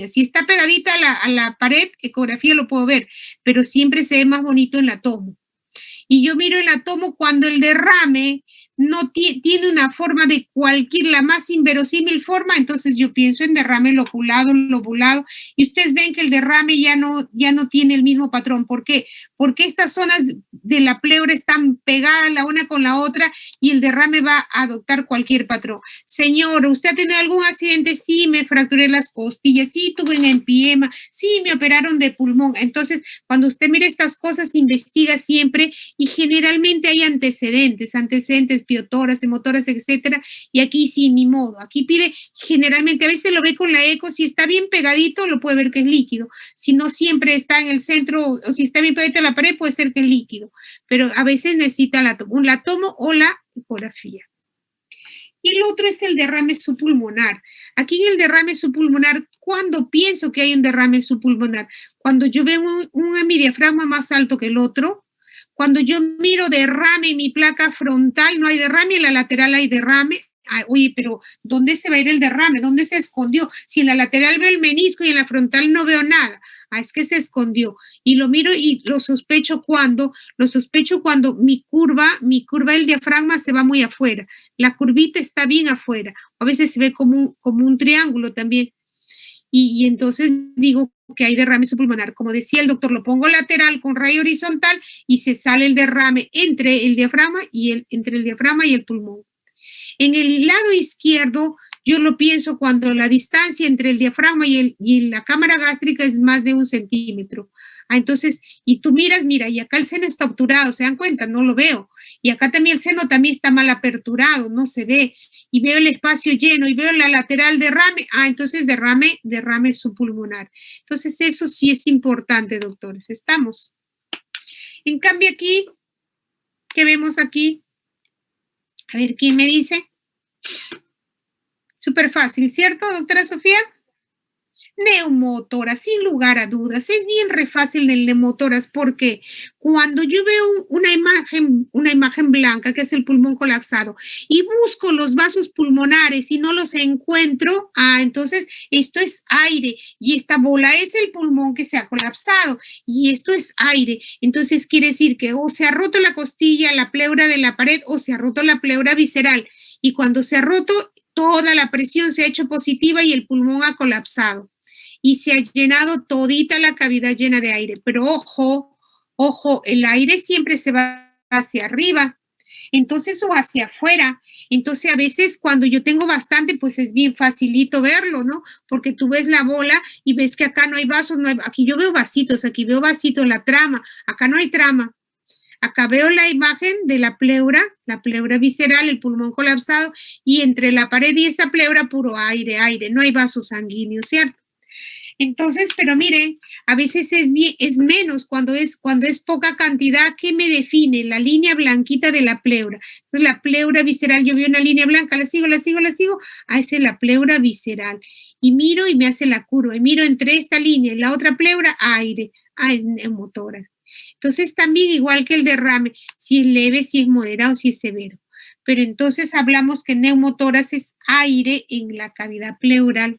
Si está pegadita a la pared, ecografía lo puedo ver, pero siempre se ve más bonito en la tomo. Y yo miro el átomo cuando el derrame no tiene una forma de cualquier, la más inverosímil forma, entonces yo pienso en derrame lobulado, y ustedes ven que el derrame ya no tiene el mismo patrón. ¿Por qué? Porque estas zonas de la pleura están pegadas la una con la otra y el derrame va a adoptar cualquier patrón. Señor, ¿usted ha tenido algún accidente? Sí, me fracturé las costillas, sí, tuve un empiema, sí, me operaron de pulmón. Entonces, cuando usted mira estas cosas, investiga siempre y generalmente hay antecedentes, biotoras, hemotoras, etcétera, y aquí sí, ni modo. Aquí pide, generalmente, a veces lo ve con la eco, si está bien pegadito, lo puede ver que es líquido. Si no siempre está en el centro, o si está bien pegadito a la pared, puede ser que es líquido. Pero a veces necesita la tomo o la ecografía. Y el otro es el derrame subpulmonar. Aquí en el derrame subpulmonar, ¿cuándo pienso que hay un derrame subpulmonar? Cuando yo veo un hemidiafragma más alto que el otro, cuando yo miro derrame en mi placa frontal, no hay derrame, en la lateral hay derrame. Ay, oye, pero ¿dónde se va a ir el derrame? ¿Dónde se escondió? Si en la lateral veo el menisco y en la frontal no veo nada. Ah, es que se escondió. Y lo miro y lo sospecho cuando mi curva del diafragma se va muy afuera. La curvita está bien afuera. A veces se ve como un triángulo también. Y entonces digo que hay derrame subpulmonar. Como decía el doctor, lo pongo lateral con rayo horizontal y se sale el derrame entre el diafragma y el pulmón. En el lado izquierdo, yo lo pienso cuando la distancia entre el diafragma y la cámara gástrica es más de 1 centímetro. Ah, entonces, y tú miras, y acá el seno está obturado, ¿se dan cuenta? No lo veo. Y acá también el seno también está mal aperturado, no se ve. Y veo el espacio lleno y veo la lateral derrame. Ah, entonces derrame subpulmonar. Entonces, eso sí es importante, doctores. ¿Estamos? En cambio aquí, ¿qué vemos aquí? A ver, ¿quién me dice? Súper fácil, ¿cierto, doctora Sofía? Neumotoras, sin lugar a dudas, es bien re fácil del neumotoras porque cuando yo veo una imagen blanca que es el pulmón colapsado y busco los vasos pulmonares y no los encuentro, entonces esto es aire y esta bola es el pulmón que se ha colapsado y esto es aire, entonces quiere decir que o se ha roto la costilla, la pleura de la pared o se ha roto la pleura visceral y cuando se ha roto toda la presión se ha hecho positiva y el pulmón ha colapsado y se ha llenado todita la cavidad llena de aire. Pero ojo, el aire siempre se va hacia arriba, entonces o hacia afuera. Entonces a veces cuando yo tengo bastante, pues es bien facilito verlo, ¿no? Porque tú ves la bola y ves que acá no hay vasos, aquí yo veo vasitos, aquí veo vasitos, la trama, acá no hay trama. Acá veo la imagen de la pleura visceral, el pulmón colapsado, y entre la pared y esa pleura puro aire, no hay vasos sanguíneos, ¿cierto? Entonces, pero miren, a veces es menos cuando es poca cantidad. ¿Qué me define? La línea blanquita de la pleura. Entonces, la pleura visceral, yo veo una línea blanca, la sigo, esa es la pleura visceral. Y miro y me hace la curva, y miro entre esta línea y la otra pleura, aire, es neumotórax. Entonces, también igual que el derrame, si es leve, si es moderado, si es severo. Pero entonces hablamos que neumotórax es aire en la cavidad pleural.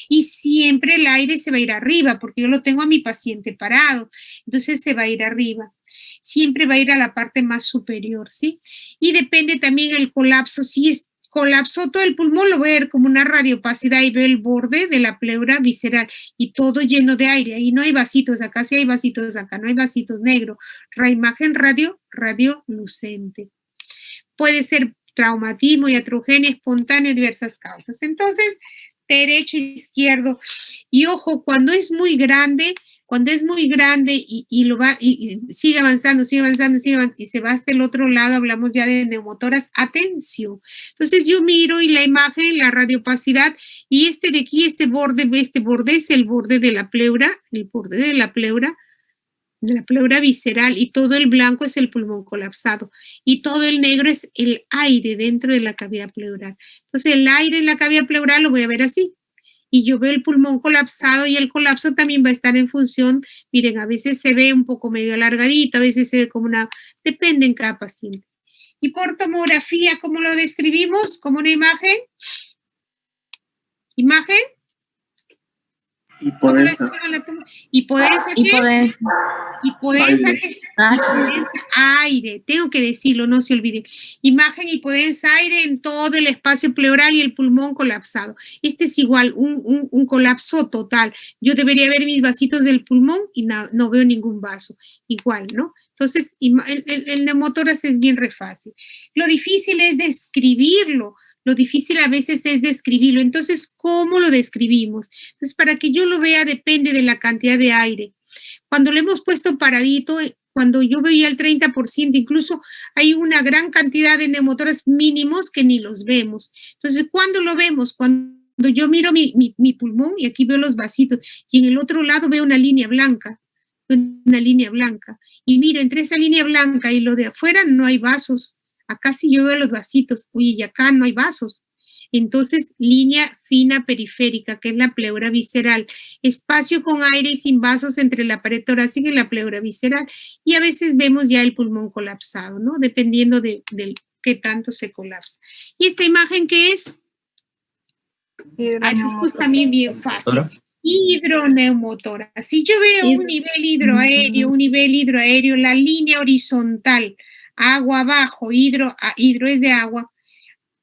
Y siempre el aire se va a ir arriba, porque yo lo tengo a mi paciente parado, entonces se va a ir arriba. Siempre va a ir a la parte más superior, ¿sí? Y depende también el colapso, si es colapsó todo el pulmón, lo voy a ver como una radiopacidad y veo el borde de la pleura visceral y todo lleno de aire. Ahí no hay vasitos, acá sí hay vasitos, acá no hay vasitos negros. Imagen radiolucente. Puede ser traumatismo, iatrogenia espontánea, diversas causas. Entonces, derecho, izquierdo. Y ojo, cuando es muy grande y sigue avanzando, y se va hasta el otro lado, hablamos ya de neumotoras, atención. Entonces yo miro y la imagen, la radiopacidad, y de aquí, este borde es el borde de la pleura, visceral, y todo el blanco es el pulmón colapsado y todo el negro es el aire dentro de la cavidad pleural. Entonces el aire en la cavidad pleural lo voy a ver así y yo veo el pulmón colapsado y el colapso también va a estar en función, miren, a veces se ve un poco medio alargadito, a veces se ve como depende en cada paciente. Y por tomografía, ¿cómo lo describimos? ¿Como una imagen? ¿Imagen? Hipodensa. ¿Hipodensa qué? Hipodensa. Hipodensa ¿qué? Hipodensa aire, tengo que decirlo, no se olviden. Imagen hipodensa aire en todo el espacio pleural y el pulmón colapsado. Este es igual, un colapso total. Yo debería ver mis vasitos del pulmón y no veo ningún vaso. Igual, ¿no? Entonces, el neumotórax es bien re fácil. Lo difícil es describirlo. Lo difícil a veces es describirlo. Entonces, ¿cómo lo describimos? Entonces, para que yo lo vea depende de la cantidad de aire. Cuando lo hemos puesto paradito, cuando yo veía el 30%, incluso hay una gran cantidad de neumotórax mínimos que ni los vemos. Entonces, ¿cuándo lo vemos? Cuando yo miro mi pulmón y aquí veo los vasitos y en el otro lado veo una línea blanca. Y miro entre esa línea blanca y lo de afuera no hay vasos. Acá sí yo veo los vasitos, uy, y acá no hay vasos. Entonces, línea fina periférica, que es la pleura visceral, espacio con aire y sin vasos entre la pared torácica y la pleura visceral. Y a veces vemos ya el pulmón colapsado, ¿no? Dependiendo de qué tanto se colapsa. ¿Y esta imagen qué es? Esa es justo también bien fácil. Hidroneumotórax. Si yo veo un nivel hidroaéreo, la línea horizontal, agua abajo, hidro es de agua,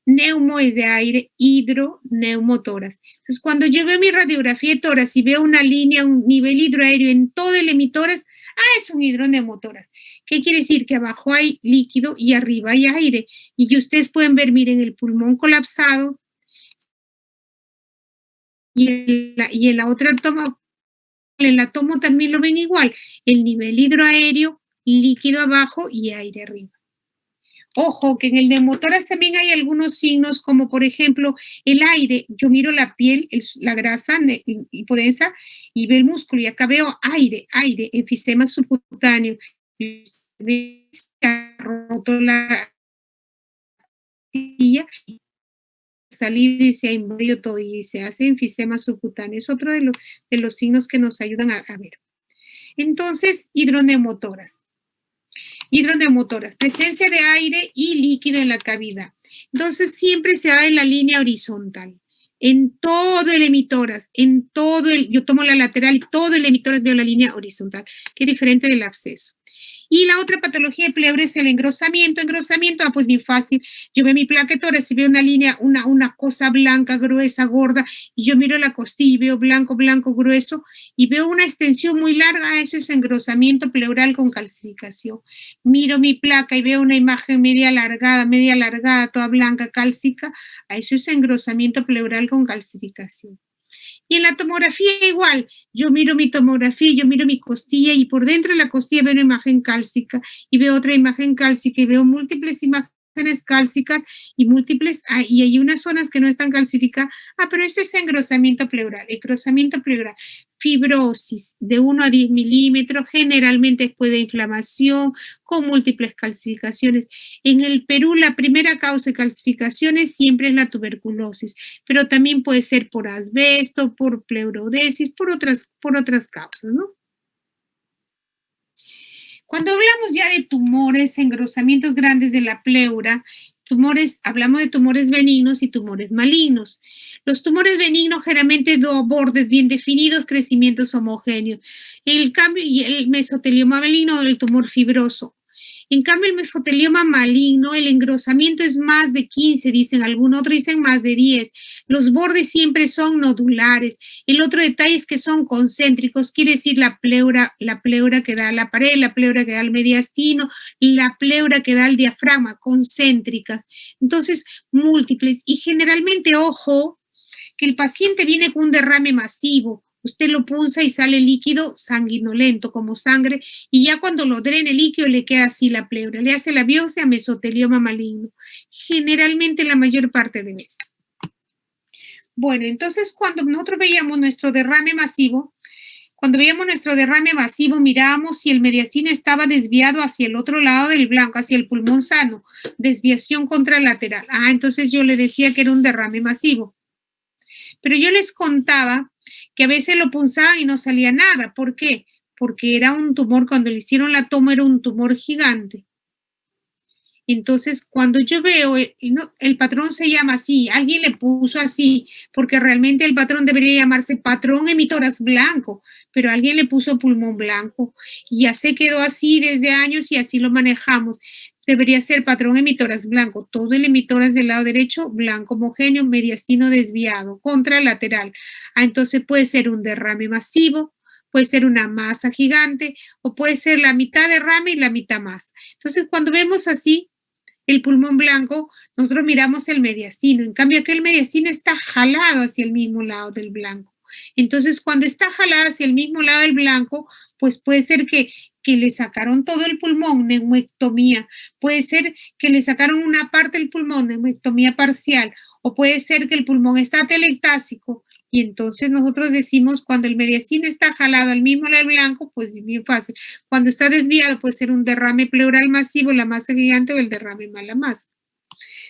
neumo es de aire, hidroneumotórax. Entonces, cuando yo veo mi radiografía de tórax y veo una línea, un nivel hidroaéreo en todo el hemitórax, es un hidroneumotórax. ¿Qué quiere decir? Que abajo hay líquido y arriba hay aire. Y ustedes pueden ver, miren, el pulmón colapsado y en la otra toma, en la tomo también lo ven igual. El nivel hidroaéreo, líquido abajo y aire arriba. Ojo, que en el neumotórax también hay algunos signos, como por ejemplo el aire. Yo miro la piel, la grasa hipodensa y veo el músculo y acá veo aire, enfisema subcutáneo. Se ha roto la silla, salido y se ha invadido todo y se hace enfisema subcutáneo. Es otro de los signos que nos ayudan a ver. Entonces, hidroneumotórax. Hidroneumotórax, presencia de aire y líquido en la cavidad. Entonces, siempre se va en la línea horizontal. En todo el hemitórax, yo tomo la lateral, todo el hemitórax veo la línea horizontal, que es diferente del absceso. Y la otra patología de pleura es el engrosamiento. Engrosamiento, pues bien fácil. Yo veo mi placa de tórax y veo una línea, una cosa blanca, gruesa, gorda, y yo miro la costilla y veo blanco, grueso, y veo una extensión muy larga, eso es engrosamiento pleural con calcificación. Miro mi placa y veo una imagen media alargada, toda blanca, cálcica, eso es engrosamiento pleural con calcificación. Y en la tomografía igual, yo miro mi tomografía, yo miro mi costilla y por dentro de la costilla veo una imagen cálcica y veo otra imagen cálcica y veo múltiples imágenes cálcicas y múltiples, y hay unas zonas que no están calcificadas, pero eso es engrosamiento pleural, fibrosis de 1 a 10 milímetros, generalmente después de inflamación, con múltiples calcificaciones. En el Perú, la primera causa de calcificaciones siempre es la tuberculosis, pero también puede ser por asbesto, por pleurodesis, por otras causas, ¿no? Cuando hablamos ya de tumores, engrosamientos grandes de la pleura, hablamos de tumores benignos y tumores malignos. Los tumores benignos generalmente bordes bien definidos, crecimientos homogéneos. El cambio, y el mesotelioma maligno, el tumor fibroso. En cambio, el mesotelioma maligno, el engrosamiento es más de 15, dicen algunos, otros dicen más de 10. Los bordes siempre son nodulares. El otro detalle es que son concéntricos, quiere decir la pleura que da a la pared, la pleura que da al mediastino, la pleura que da al diafragma, concéntricas. Entonces, múltiples. Y generalmente, ojo, que el paciente viene con un derrame masivo. Usted lo punza y sale líquido sanguinolento, como sangre, y ya cuando lo drena el líquido le queda así la pleura. Le hace la biopsia mesotelioma maligno, generalmente la mayor parte de veces. Bueno, entonces cuando nosotros veíamos nuestro derrame masivo, mirábamos si el mediastino estaba desviado hacia el otro lado del blanco, hacia el pulmón sano, desviación contralateral. Entonces yo le decía que era un derrame masivo. Pero yo les contaba que a veces lo punzaban y no salía nada. ¿Por qué? Porque era un tumor, cuando le hicieron la toma era un tumor gigante. Entonces, cuando yo veo, el patrón se llama así, alguien le puso así, porque realmente el patrón debería llamarse patrón emitoras blanco, pero alguien le puso pulmón blanco y ya se quedó así desde años y así lo manejamos. Debería ser patrón emitoras blanco, todo el emitoras del lado derecho, blanco homogéneo, mediastino desviado, contralateral. Entonces puede ser un derrame masivo, puede ser una masa gigante o puede ser la mitad derrame y la mitad masa. Entonces, cuando vemos así, el pulmón blanco, nosotros miramos el mediastino. En cambio, aquel mediastino está jalado hacia el mismo lado del blanco. Entonces, cuando está jalado hacia el mismo lado del blanco, pues puede ser que le sacaron todo el pulmón, neumectomía. Puede ser que le sacaron una parte del pulmón, neumectomía parcial. O puede ser que el pulmón está telectásico. Y entonces nosotros decimos, cuando el mediastino está jalado al mismo lado del blanco, pues es bien fácil. Cuando está desviado puede ser un derrame pleural masivo, la masa gigante o el derrame mala masa.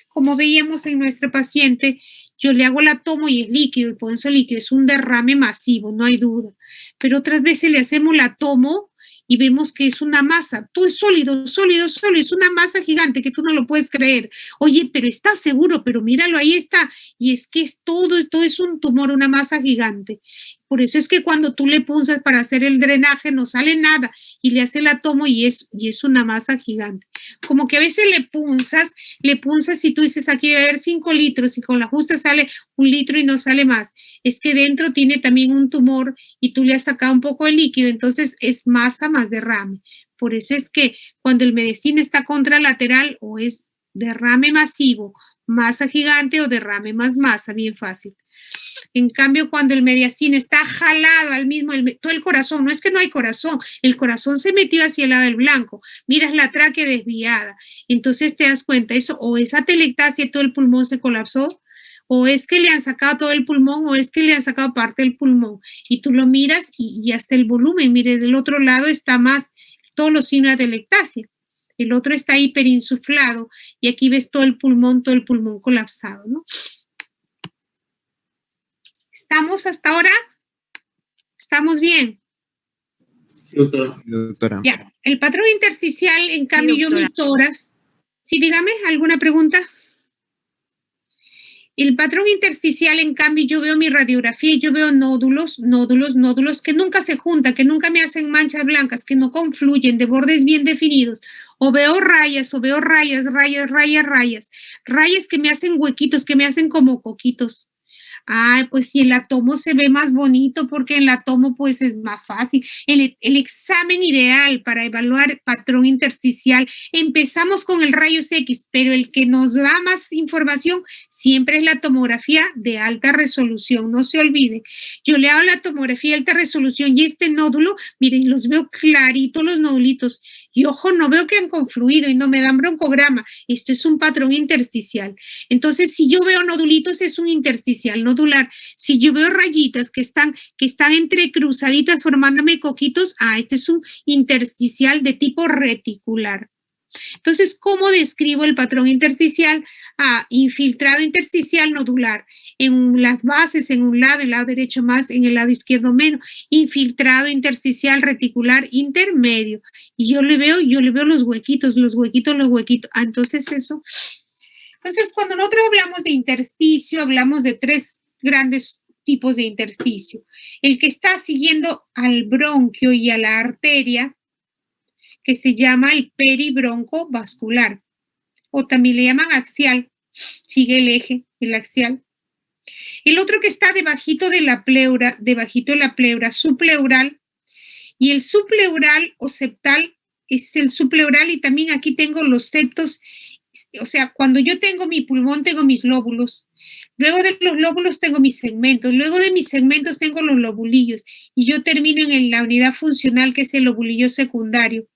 Como veíamos en nuestro paciente, yo le hago la tomo y es líquido, el ponzo líquido, es un derrame masivo, no hay duda. Pero otras veces le hacemos la tomo y vemos que es una masa, todo es sólido, sólido, sólido, es una masa gigante que tú no lo puedes creer. Oye, pero está seguro, pero míralo, ahí está. Y es que es todo es un tumor, una masa gigante. Por eso es que cuando tú le punzas para hacer el drenaje no sale nada y le hace la tomo y es una masa gigante. Como que a veces le punzas y tú dices aquí debe haber 5 litros y con la justa sale 1 litro y no sale más. Es que dentro tiene también un tumor y tú le has sacado un poco de líquido, entonces es masa más derrame. Por eso es que cuando el mediastino está contralateral o es derrame masivo, masa gigante o derrame más masa, bien fácil. En cambio, cuando el mediastino está jalado al mismo, todo el corazón, no es que no hay corazón, el corazón se metió hacia el lado del blanco, miras la tráquea desviada, entonces te das cuenta, eso o es atelectasia y todo el pulmón se colapsó, o es que le han sacado todo el pulmón, o es que le han sacado parte del pulmón, y tú lo miras y hasta el volumen, mire, del otro lado está más, todos los signos de atelectasia. El otro está hiperinsuflado y aquí ves todo el pulmón colapsado, ¿no? ¿Estamos hasta ahora? ¿Estamos bien? Doctora. Ya, el patrón intersticial, en cambio, yo mi tórax. Sí, dígame, ¿alguna pregunta? El patrón intersticial, en cambio, yo veo mi radiografía y yo veo nódulos que nunca se juntan, que nunca me hacen manchas blancas, que no confluyen, de bordes bien definidos. O veo rayas, rayas que me hacen huequitos, que me hacen como coquitos. Ay, pues si el átomo se ve más bonito porque el átomo pues es más fácil. El examen ideal para evaluar patrón intersticial, empezamos con el rayos X, pero el que nos da más información siempre es la tomografía de alta resolución, no se olvide. Yo le hago la tomografía de alta resolución y este nódulo, miren, los veo claritos los nodulitos. Y ojo, no veo que han confluido y no me dan broncograma. Esto es un patrón intersticial. Entonces, si yo veo nodulitos, es un intersticial nodular. Si yo veo rayitas que están entrecruzaditas formándome coquitos, este es un intersticial de tipo reticular. Entonces, ¿cómo describo el patrón intersticial? Infiltrado intersticial nodular. En las bases, en un lado, el lado derecho más, en el lado izquierdo menos. Infiltrado intersticial reticular intermedio. Y yo le veo los huequitos. Entonces eso. Entonces, cuando nosotros hablamos de intersticio, hablamos de 3 grandes tipos de intersticio. El que está siguiendo al bronquio y a la arteria, que se llama el peribronco vascular, o también le llaman axial, sigue el eje, el axial. El otro que está debajito de la pleura, subpleural, y el subpleural o septal es el subpleural, y también aquí tengo los septos. O sea, cuando yo tengo mi pulmón, tengo mis lóbulos. Luego de los lóbulos tengo mis segmentos. Luego de mis segmentos tengo los lobulillos. Y yo termino en la unidad funcional, que es el lobulillo secundario.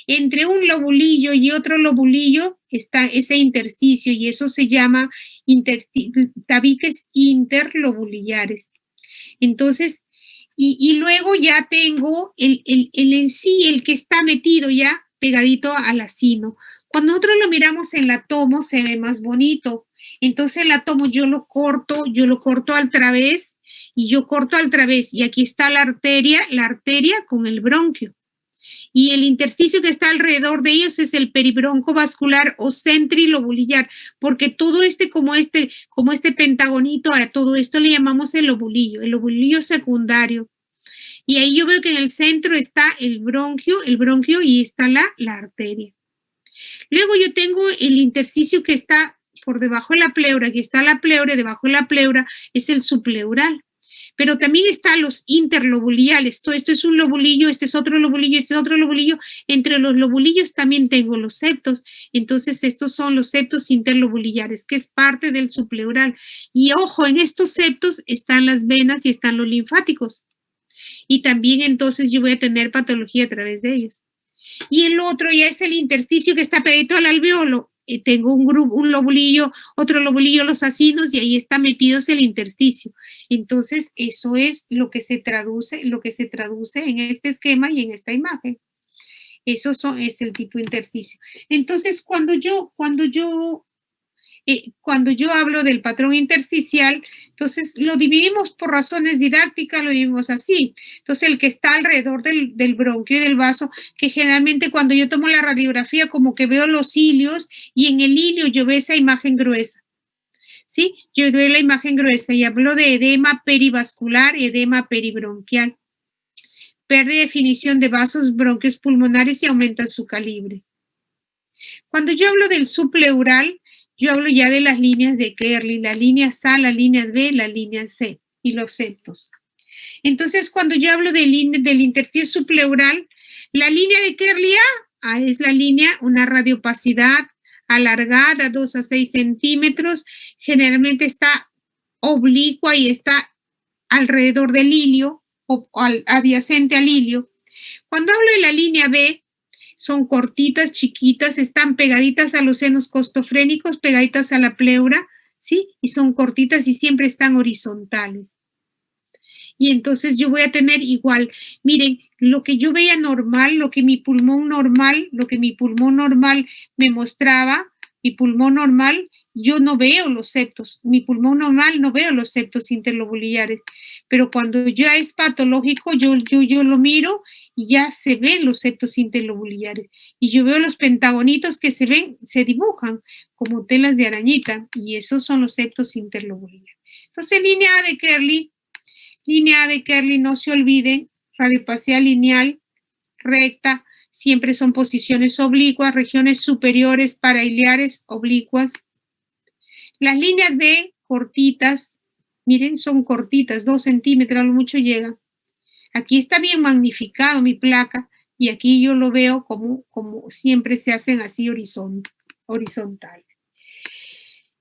Entre un lobulillo y otro lobulillo está ese intersticio y eso se llama tabiques interlobulillares. Entonces, y luego ya tengo el en sí, el que está metido ya pegadito al acino. Cuando nosotros lo miramos en la tomo, se ve más bonito. Entonces la tomo, yo lo corto al través y yo corto al través. Y aquí está la arteria con el bronquio. Y el intersticio que está alrededor de ellos es el peribronco vascular o centrilobulillar, porque todo como este pentagonito, a todo esto le llamamos el lobulillo secundario. Y ahí yo veo que en el centro está el bronquio y está la arteria. Luego yo tengo el intersticio que está por debajo de la pleura, aquí está la pleura, debajo de la pleura es el subpleural. Pero también están los interlobuliales. Todo esto es un lobulillo, este es otro lobulillo, este es otro lobulillo. Entre los lobulillos también tengo los septos. Entonces, estos son los septos interlobulillares, que es parte del subpleural. Y ojo, en estos septos están las venas y están los linfáticos. Y también entonces yo voy a tener patología a través de ellos. Y el otro ya es el intersticio que está pegadito al alveolo. Tengo un lobulillo, otro lobulillo, los acinos, y ahí está metido el intersticio. Entonces, eso es lo que se traduce en este esquema y en esta imagen. Eso es el tipo intersticio. Entonces, cuando yo hablo del patrón intersticial, entonces lo dividimos por razones didácticas, lo dividimos así. Entonces, el que está alrededor del bronquio y del vaso, que generalmente cuando yo tomo la radiografía, como que veo los cilios, y en el hilio yo veo esa imagen gruesa. ¿Sí? Yo veo la imagen gruesa y hablo de edema perivascular y edema peribronquial. Pierde definición de vasos bronquios pulmonares y aumenta su calibre. Cuando yo hablo del subpleural, yo hablo ya de las líneas de Kerley, las líneas A, las líneas B, las líneas C y los septos. Entonces, cuando yo hablo del intersticio subpleural, la línea de Kerley A es la línea, una radiopacidad alargada, 2 a 6 centímetros, generalmente está oblicua y está alrededor del hilio o adyacente al hilio. Cuando hablo de la línea B, son cortitas, chiquitas, están pegaditas a los senos costofrénicos, pegaditas a la pleura, ¿sí? Y son cortitas y siempre están horizontales. Y entonces yo voy a tener igual, miren, lo que yo veía normal, lo que mi pulmón normal me mostraba, mi pulmón normal, yo no veo los septos, mi pulmón normal no veo los septos interlobulillares, pero cuando ya es patológico, yo lo miro y ya se ven los septos interlobulillares. Y yo veo los pentagonitos que se dibujan como telas de arañita, y esos son los septos interlobulillares. Entonces, línea A de Kerley, no se olviden, radiopacidad lineal, recta, siempre son posiciones oblicuas, regiones superiores parailiares oblicuas. Las líneas B, cortitas, miren, son cortitas, 2 centímetros, a lo mucho llega. Aquí está bien magnificado mi placa, y aquí yo lo veo como siempre se hacen así horizontal.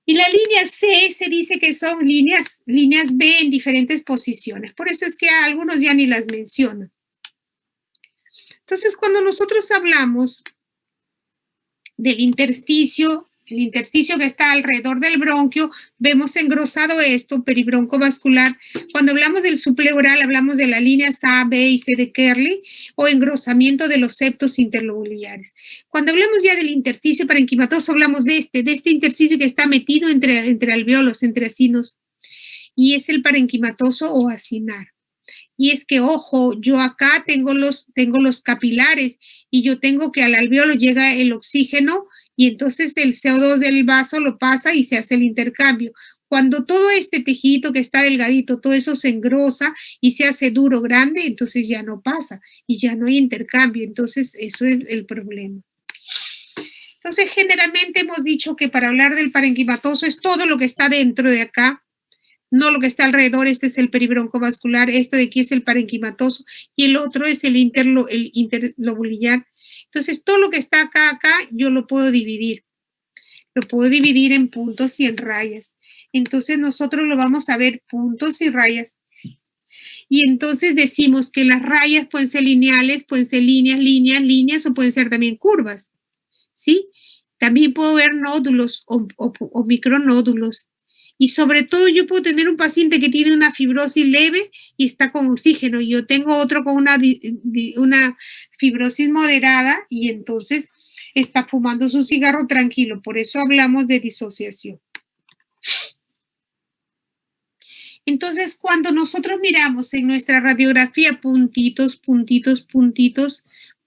Y la línea C se dice que son líneas B en diferentes posiciones. Por eso es que a algunos ya ni las mencionan. Entonces, cuando nosotros hablamos del intersticio, el intersticio que está alrededor del bronquio, vemos engrosado esto, peribronco vascular. Cuando hablamos del subpleural, hablamos de las líneas A, B y C de Kerley, o engrosamiento de los septos interlobulillares. Cuando hablamos ya del intersticio parenquimatoso, hablamos de este intersticio que está metido entre alveolos, entre acinos, y es el parenquimatoso o acinar. Y es que, ojo, yo acá tengo los capilares, y yo tengo que al alveolo llega el oxígeno, y entonces el CO2 del vaso lo pasa y se hace el intercambio. Cuando todo este tejido que está delgadito, todo eso se engrosa y se hace duro, grande, entonces ya no pasa y ya no hay intercambio. Entonces, eso es el problema. Entonces, generalmente hemos dicho que para hablar del parenquimatoso es todo lo que está dentro de acá, no lo que está alrededor. Este es el peribronco vascular, esto de aquí es el parenquimatoso, y el otro es el interlobulillar. Entonces, todo lo que está acá, yo lo puedo dividir. Lo puedo dividir en puntos y en rayas. Entonces, nosotros lo vamos a ver puntos y rayas. Y entonces decimos que las rayas pueden ser lineales, pueden ser líneas, o pueden ser también curvas, ¿sí? También puedo ver nódulos o micronódulos. Y sobre todo yo puedo tener un paciente que tiene una fibrosis leve y está con oxígeno. Yo tengo otro con una fibrosis moderada y entonces está fumando su cigarro tranquilo. Por eso hablamos de disociación. Entonces, cuando nosotros miramos en nuestra radiografía puntitos,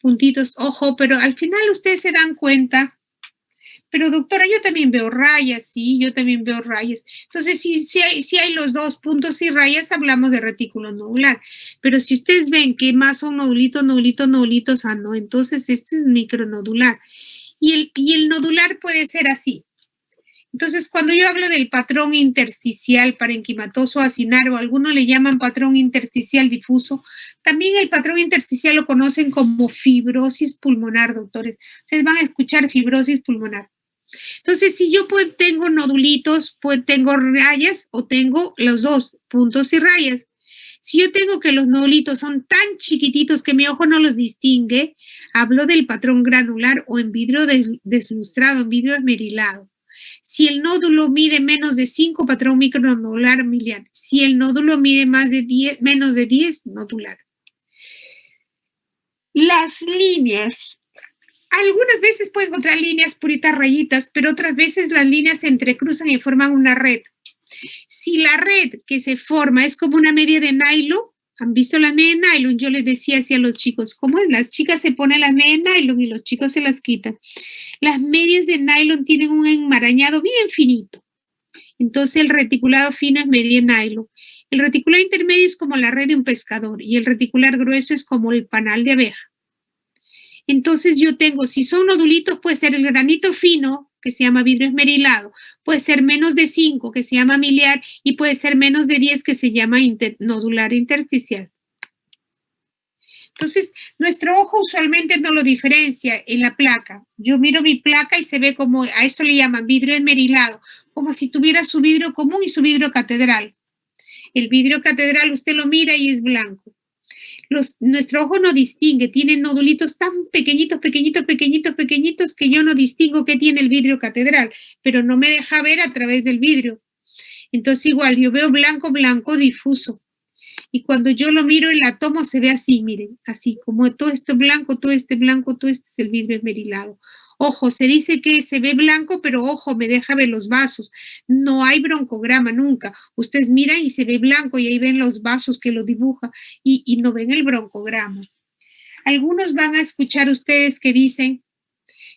puntitos, ojo, pero al final ustedes se dan cuenta, pero doctora, yo también veo rayas, sí, yo también veo rayas. Entonces, si hay los dos puntos y rayas, hablamos de retículo nodular. Pero si ustedes ven que más son nodulitos, nodulitos, nodulitos, ah, no, entonces esto es micronodular. Y el nodular puede ser así. Entonces, cuando yo hablo del patrón intersticial parenquimatoso acinar o algunos le llaman patrón intersticial difuso, también el patrón intersticial lo conocen como fibrosis pulmonar, doctores. Ustedes van a escuchar fibrosis pulmonar. Entonces, si yo tengo nodulitos, pues tengo rayas o tengo los dos, puntos y rayas. Si yo tengo que los nodulitos son tan chiquititos que mi ojo no los distingue, hablo del patrón granular o en vidrio deslustrado, en vidrio esmerilado. Si el nódulo mide menos de 5, patrón micronodular miliar. Si el nódulo mide menos de 10, nodular. Las líneas. Algunas veces puedo encontrar líneas puritas rayitas, pero otras veces las líneas se entrecruzan y forman una red. Si la red que se forma es como una media de nylon, ¿han visto la media de nylon? Yo les decía así a los chicos, ¿cómo es? Las chicas se ponen las medias de nylon y los chicos se las quitan. Las medias de nylon tienen un enmarañado bien finito. Entonces el reticulado fino es media de nylon. El reticular intermedio es como la red de un pescador y el reticular grueso es como el panal de abeja. Entonces yo tengo, si son nodulitos, puede ser el granito fino, que se llama vidrio esmerilado, puede ser menos de 5, que se llama miliar, y puede ser menos de 10, que se llama nodular intersticial. Entonces, nuestro ojo usualmente no lo diferencia en la placa. Yo miro mi placa y se ve como, a esto le llaman vidrio esmerilado, como si tuviera su vidrio común y su vidrio catedral. El vidrio catedral usted lo mira y es blanco. Nuestro ojo no distingue, tiene nodulitos tan pequeñitos, pequeñitos, pequeñitos, pequeñitos que yo no distingo qué tiene el vidrio catedral, pero no me deja ver a través del vidrio. Entonces igual, yo veo blanco, blanco, difuso. Y cuando yo lo miro, el átomo se ve así, miren, así, como todo esto blanco, todo este blanco, todo este es el vidrio esmerilado. Ojo, se dice que se ve blanco, pero ojo, me deja ver los vasos. No hay broncograma nunca. Ustedes miran y se ve blanco y ahí ven los vasos que lo dibuja y no ven el broncograma. Algunos van a escuchar ustedes que dicen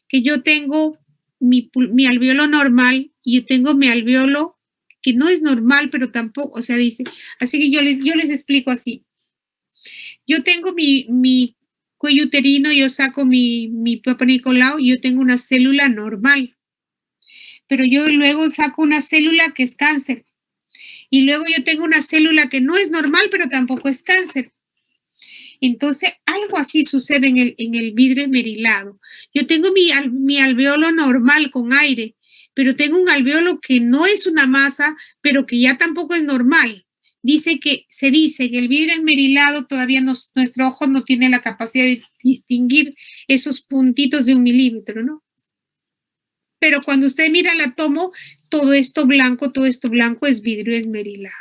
que yo tengo mi alveolo normal y yo tengo mi alveolo que no es normal, pero tampoco, o sea, dice, así que yo les explico así. Yo tengo mi cuello uterino, yo saco mi Papa Nicolau y yo tengo una célula normal, pero yo luego saco una célula que es cáncer y luego yo tengo una célula que no es normal, pero tampoco es cáncer. Entonces, algo así sucede en el vidrio esmerilado. Yo tengo mi alveolo normal con aire, pero tengo un alveolo que no es una masa, pero que ya tampoco es normal. Se dice que el vidrio esmerilado todavía nuestro ojo no tiene la capacidad de distinguir esos puntitos de 1 milímetro, ¿no? Pero cuando usted mira el átomo, todo esto blanco es vidrio esmerilado.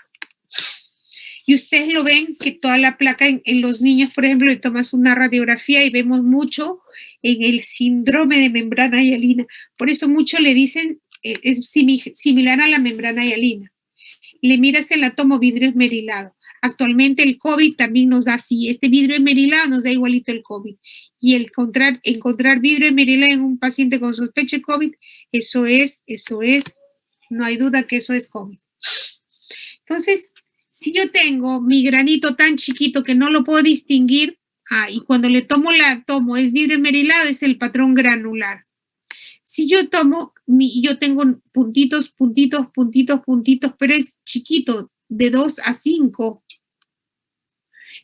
Y ustedes lo ven que toda la placa en los niños, por ejemplo, le tomas una radiografía y vemos mucho en el síndrome de membrana hialina. Por eso mucho le dicen, es similar a la membrana hialina. Le miras el átomo vidrio esmerilado. Actualmente el COVID también nos da así, este vidrio esmerilado nos da igualito el COVID. Y el encontrar vidrio esmerilado en un paciente con sospecha de COVID, eso es, no hay duda que eso es COVID. Entonces, si yo tengo mi granito tan chiquito que no lo puedo distinguir, y cuando le tomo es vidrio esmerilado, es el patrón granular. Si yo yo tengo puntitos, puntitos, puntitos, puntitos, pero es chiquito, de 2 a 5.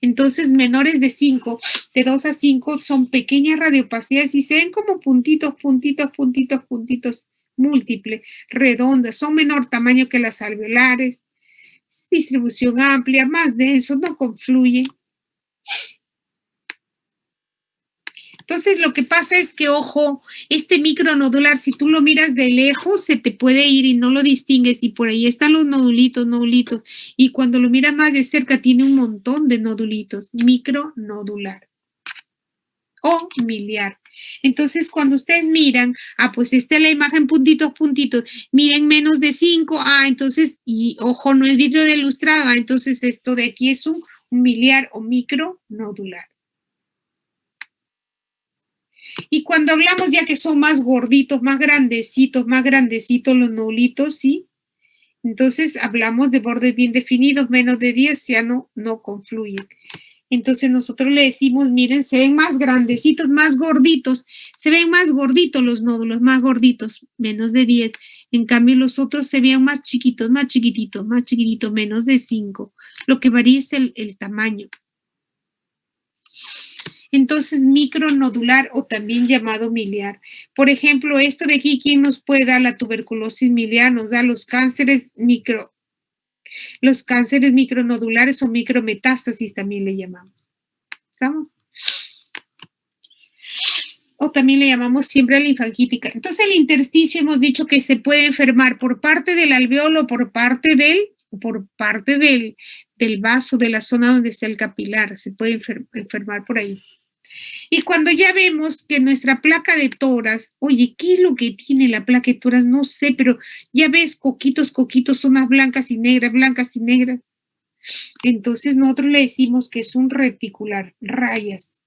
Entonces, menores de 5, de 2 a 5 son pequeñas radiopacidades y se ven como puntitos, puntitos, puntitos, puntitos múltiples, redondas, son menor tamaño que las alveolares, distribución amplia, más denso, no confluye. Entonces, lo que pasa es que, ojo, este micronodular, si tú lo miras de lejos, se te puede ir y no lo distingues, y por ahí están los nodulitos, y cuando lo miras más de cerca, tiene un montón de nodulitos, micronodular o miliar. Entonces, cuando ustedes miran, pues esta es la imagen puntitos, puntitos, miden menos de 5, entonces, y ojo, no es vidrio deslustrado, entonces esto de aquí es un miliar o micronodular. Y cuando hablamos ya que son más gorditos, más grandecitos los nódulos, ¿sí? Entonces hablamos de bordes bien definidos, menos de 10 ya no confluyen. Entonces nosotros le decimos, miren, se ven más grandecitos, más gorditos, se ven más gorditos los nódulos, más gorditos, menos de 10. En cambio los otros se vean más chiquitos, más chiquititos, menos de 5. Lo que varía es el tamaño. Entonces, micronodular o también llamado miliar. Por ejemplo, esto de aquí, ¿quién nos puede dar la tuberculosis miliar? Nos da los cánceres micronodulares o micrometástasis también le llamamos. ¿Estamos? O también le llamamos siempre linfangítica. Entonces, el intersticio hemos dicho que se puede enfermar por parte del alveolo, por parte del vaso, de la zona donde está el capilar. Se puede enfermar por ahí. Y cuando ya vemos que nuestra placa de toras, oye, ¿qué es lo que tiene la placa de toras? No sé, pero ya ves coquitos, zonas blancas y negras. Entonces nosotros le decimos que es un reticular, rayas.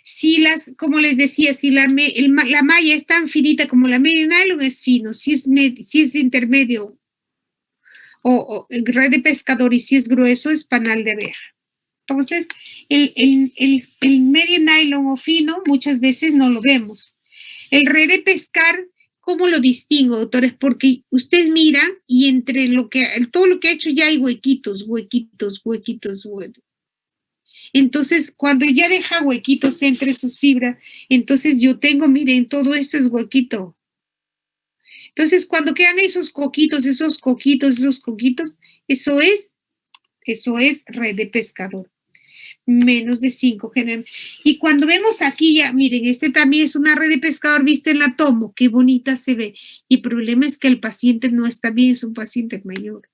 Si como les decía, si la malla es tan finita como la media nylon, es fino. Si es intermedio o red de pescador y si es grueso, es panal de abeja. Entonces, el medio nylon o fino muchas veces no lo vemos. El red de pescar, ¿cómo lo distingo, doctores? Porque ustedes miran y entre todo lo que ha hecho ya hay huequitos. Entonces, cuando ya deja huequitos entre sus fibras, entonces yo tengo, miren, todo esto es huequito. Entonces, cuando quedan esos coquitos, eso es red de pescador. Menos de 5 generalmente. Y cuando vemos aquí ya, miren, este también es una red de pescador, viste en la tomo, qué bonita se ve. Y el problema es que el paciente no está bien, es un paciente mayor.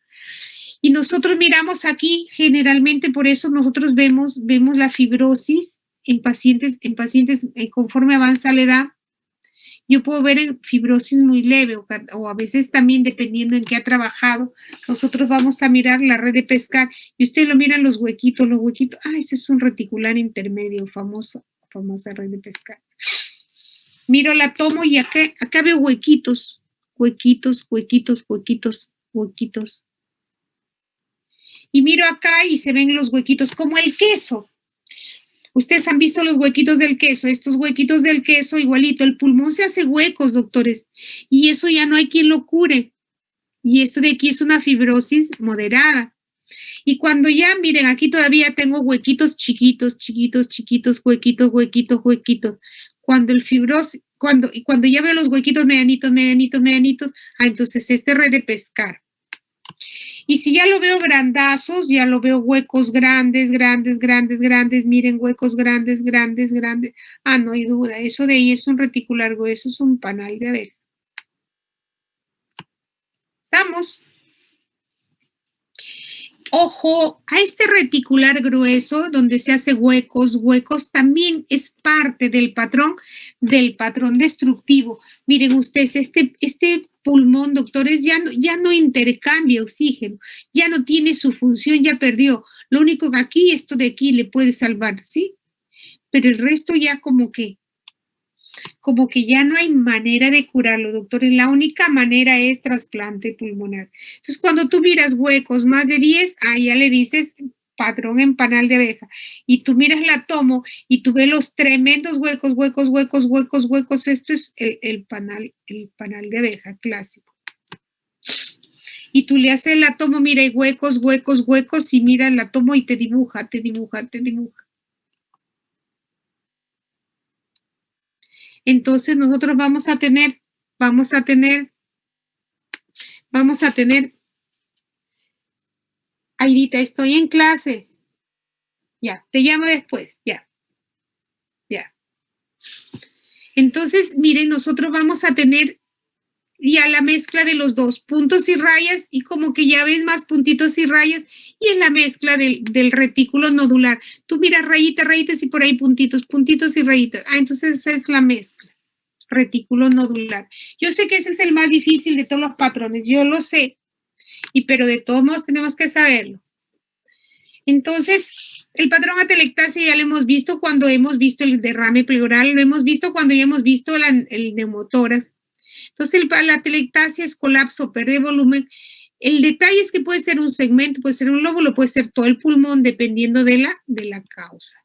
Y nosotros miramos aquí, generalmente por eso nosotros vemos la fibrosis en pacientes conforme avanza la edad. Yo puedo ver en fibrosis muy leve o a veces también dependiendo en qué ha trabajado, nosotros vamos a mirar la red de pescar y usted lo miran los huequitos, ese es un reticular intermedio, famosa red de pescar. Miro la tomo y acá veo huequitos. Y miro acá y se ven los huequitos como el queso. Ustedes han visto los huequitos del queso, estos huequitos del queso igualito, el pulmón se hace huecos, doctores, y eso ya no hay quien lo cure. Y esto de aquí es una fibrosis moderada. Y cuando ya, miren, aquí todavía tengo huequitos chiquitos, huequitos. Cuando cuando ya veo los huequitos medianitos, entonces este red de pescar. Y si ya lo veo grandazos, ya lo veo huecos grandes, miren, huecos grandes. No hay duda, eso de ahí es un reticular grueso, es un panal de abeja. ¿Estamos? Ojo, a este reticular grueso, donde se hace huecos, también es parte del patrón destructivo. Miren ustedes, este pulmón, doctores, ya no intercambia oxígeno, ya no tiene su función, ya perdió. Lo único que aquí, esto de aquí le puede salvar, ¿sí? Pero el resto ya como que ya no hay manera de curarlo, doctores. La única manera es trasplante pulmonar. Entonces, cuando tú miras huecos más de 10, ahí ya le dices patrón en panal de abeja. Y tú miras la tomo y tú ves los tremendos huecos. Esto es el panal de abeja clásico. Y tú le haces la tomo, mira, hay huecos, y mira la tomo y te dibuja. Entonces nosotros vamos a tener, Aidita, estoy en clase. Ya, te llamo después, ya. Entonces, miren, nosotros vamos a tener ya la mezcla de los dos, puntos y rayas, y como que ya ves más puntitos y rayas, y es la mezcla del retículo nodular. Tú miras rayitas y por ahí puntitos y rayitas. Entonces esa es la mezcla, retículo nodular. Yo sé que ese es el más difícil de todos los patrones, yo lo sé, pero de todos modos tenemos que saberlo. Entonces, El patrón atelectasia ya lo hemos visto cuando hemos visto el derrame pleural, lo hemos visto cuando ya hemos visto el neumotórax. Entonces, la atelectasia es colapso, pérdida de volumen. El detalle es que puede ser un segmento, puede ser un lóbulo, puede ser todo el pulmón, dependiendo de la causa.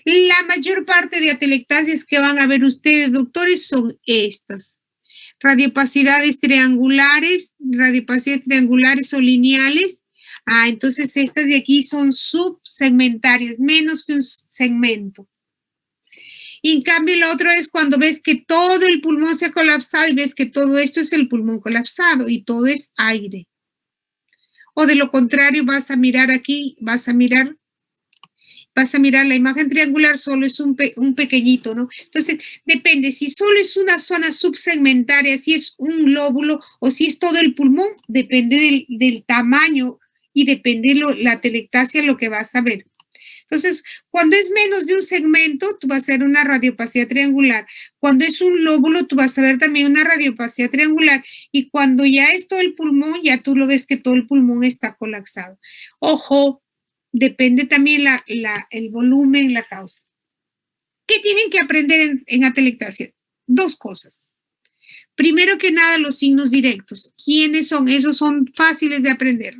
La mayor parte de atelectasias que van a ver ustedes, doctores, son estas. Radiopacidades triangulares o lineales. Entonces estas de aquí son subsegmentarias, menos que un segmento. Y en cambio lo otro es cuando ves que todo el pulmón se ha colapsado y ves que todo esto es el pulmón colapsado y todo es aire. O de lo contrario vas a mirar aquí, vas a mirar la imagen triangular, solo es un pequeñito, ¿no? Entonces, depende, si solo es una zona subsegmentaria, si es un lóbulo o si es todo el pulmón, depende del tamaño y depende la atelectasia lo que vas a ver. Entonces, cuando es menos de un segmento, tú vas a ver una radiopacidad triangular. Cuando es un lóbulo, tú vas a ver también una radiopacidad triangular. Y cuando ya es todo el pulmón, ya tú lo ves que todo el pulmón está colapsado. Ojo, depende también el volumen, la causa. ¿Qué tienen que aprender en atelectasia? Dos cosas. Primero que nada, los signos directos. ¿Quiénes son? Esos son fáciles de aprender.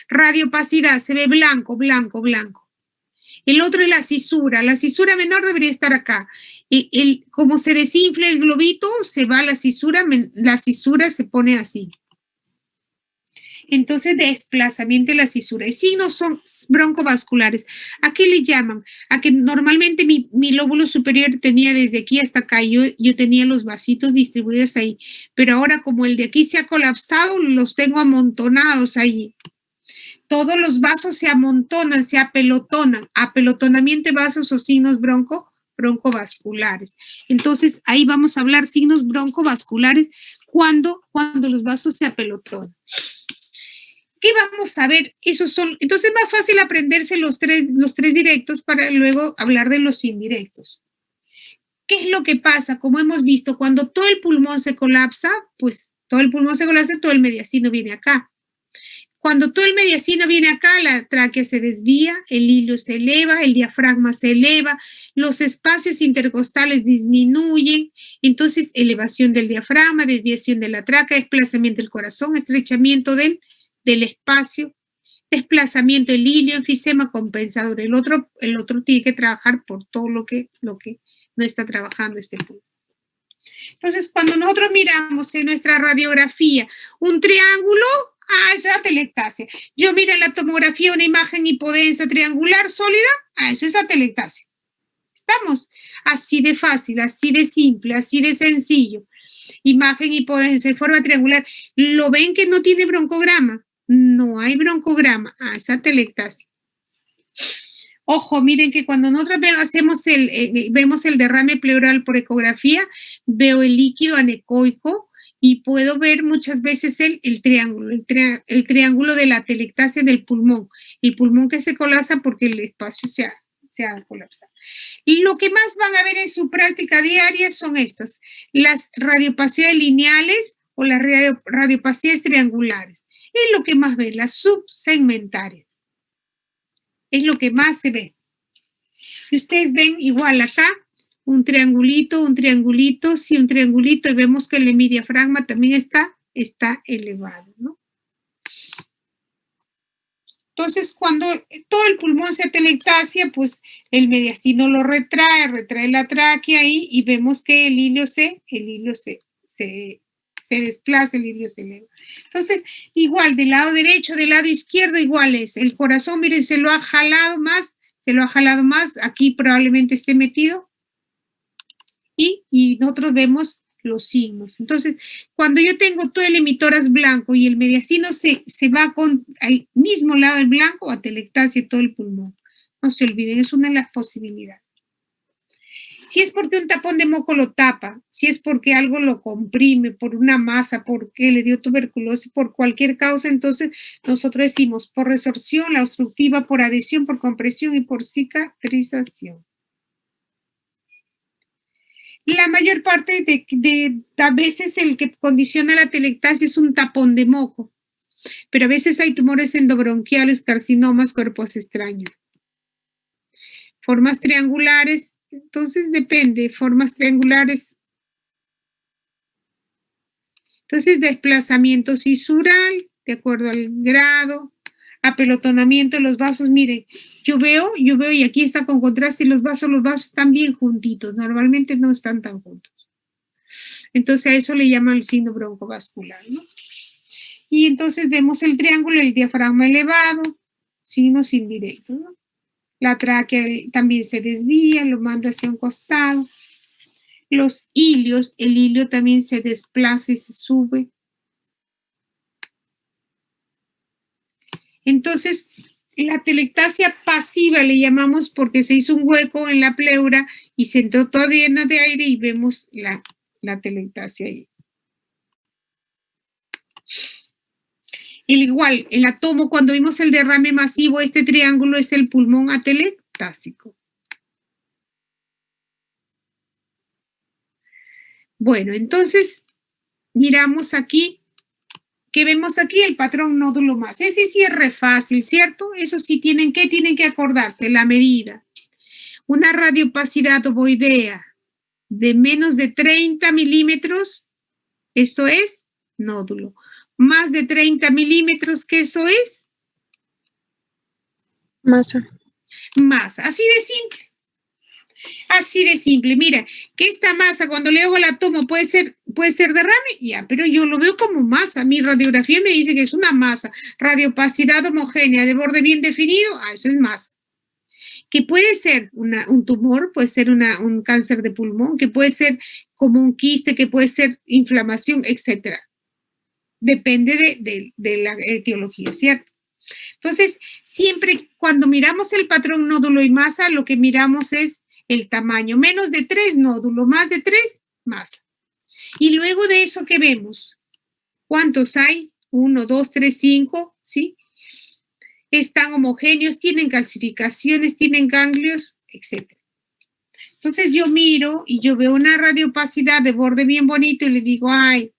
Radiopacidad, se ve blanco, blanco, blanco. El otro es la cisura. La cisura menor debería estar acá. Como se desinfla el globito, se va la cisura se pone así. Entonces, desplazamiento de la cisura. Y signos son broncovasculares. ¿A qué le llaman? A que normalmente mi lóbulo superior tenía desde aquí hasta acá. Yo tenía los vasitos distribuidos ahí. Pero ahora, como el de aquí se ha colapsado, los tengo amontonados ahí. Todos los vasos se amontonan, se apelotonan. Apelotonamiento de vasos o signos broncovasculares. Entonces, ahí vamos a hablar signos broncovasculares cuando los vasos se apelotonan. ¿Qué vamos a ver? Esos son, entonces es más fácil aprenderse los tres directos para luego hablar de los indirectos. ¿Qué es lo que pasa? Como hemos visto, cuando todo el pulmón se colapsa, pues todo el pulmón se colapsa, todo el mediastino viene acá. Cuando todo el mediastino viene acá, la tráquea se desvía, el hilio se eleva, el diafragma se eleva, los espacios intercostales disminuyen, entonces elevación del diafragma, desviación de la tráquea, desplazamiento del corazón, estrechamiento del espacio, desplazamiento del hilio, enfisema compensador. El otro tiene que trabajar por todo lo que no está trabajando este punto. Entonces, cuando nosotros miramos en nuestra radiografía un triángulo, es atelectasia. Yo miro en la tomografía una imagen hipodensa triangular sólida, eso es atelectasia. Estamos así de fácil, así de simple, así de sencillo. Imagen hipodensa en forma triangular. ¿Lo ven que no tiene broncograma? No hay broncograma. Es atelectasia. Ojo, miren que cuando nosotros vemos el derrame pleural por ecografía, veo el líquido anecoico y puedo ver muchas veces el triángulo de la atelectasia del pulmón. El pulmón que se colapsa porque el espacio se ha colapsado. Y lo que más van a ver en su práctica diaria son estas, las radiopacidades lineales o las radiopacidades triangulares. Es lo que más ven, las subsegmentarias. Es lo que más se ve. Si ustedes ven igual acá, un triangulito, sí, un triangulito, y vemos que el hemidiafragma también está elevado, ¿no? Entonces, cuando todo el pulmón se atelectasia, pues el mediastino lo retrae la tráquea ahí y vemos que el hilio se desplaza, el hilio se eleva. Entonces, igual, del lado derecho, del lado izquierdo, igual es. El corazón, miren, se lo ha jalado más, aquí probablemente esté metido. Y nosotros vemos los signos. Entonces, cuando yo tengo todo el hemitórax blanco y el mediastino se va al mismo lado del blanco, atelectasia todo el pulmón. No se olviden, es una de las posibilidades. Si es porque un tapón de moco lo tapa, si es porque algo lo comprime, por una masa, porque le dio tuberculosis, por cualquier causa, entonces nosotros decimos por resorción, la obstructiva, por adhesión, por compresión y por cicatrización. La mayor parte a veces el que condiciona la atelectasia es un tapón de moco, pero a veces hay tumores endobronquiales, carcinomas, cuerpos extraños. Formas triangulares, entonces depende, formas triangulares. Entonces, desplazamiento cisural, de acuerdo al grado, apelotonamiento de los vasos. Miren, yo veo, y aquí está con contraste, y los vasos están bien juntitos, normalmente no están tan juntos. Entonces, a eso le llaman el signo broncovascular, ¿no? Y entonces vemos el triángulo, el diafragma elevado, signos indirectos, ¿no? La tráquea también se desvía, lo manda hacia un costado. Los ilios, el ilio también se desplaza y se sube. Entonces, la telectasia pasiva le llamamos porque se hizo un hueco en la pleura y se entró toda llena de aire y vemos la telectasia ahí. Igual, el átomo, cuando vimos el derrame masivo, este triángulo es el pulmón atelectásico. Bueno, entonces, miramos aquí, ¿qué vemos aquí? El patrón nódulo más. Ese sí es re fácil, ¿cierto? Eso sí tienen que acordarse, la medida. Una radiopacidad ovoidea de menos de 30 milímetros, esto es nódulo. Más de 30 milímetros, ¿qué eso es? Masa. Masa, así de simple. Así de simple. Mira, que esta masa, cuando le hago el átomo, puede ser derrame, ya, pero yo lo veo como masa. Mi radiografía me dice que es una masa. Radiopacidad homogénea de borde bien definido, eso es masa. Que puede ser un tumor, puede ser un cáncer de pulmón, que puede ser como un quiste, que puede ser inflamación, etcétera. Depende de la etiología, ¿cierto? Entonces, siempre cuando miramos el patrón nódulo y masa, lo que miramos es el tamaño. Menos de 3, nódulo. Más de 3, masa. Y luego de eso, ¿qué vemos? ¿Cuántos hay? 1, 2, 3, 5, ¿sí? Están homogéneos, tienen calcificaciones, tienen ganglios, etc. Entonces yo miro y yo veo una radiopacidad de borde bien bonito y le digo, ay,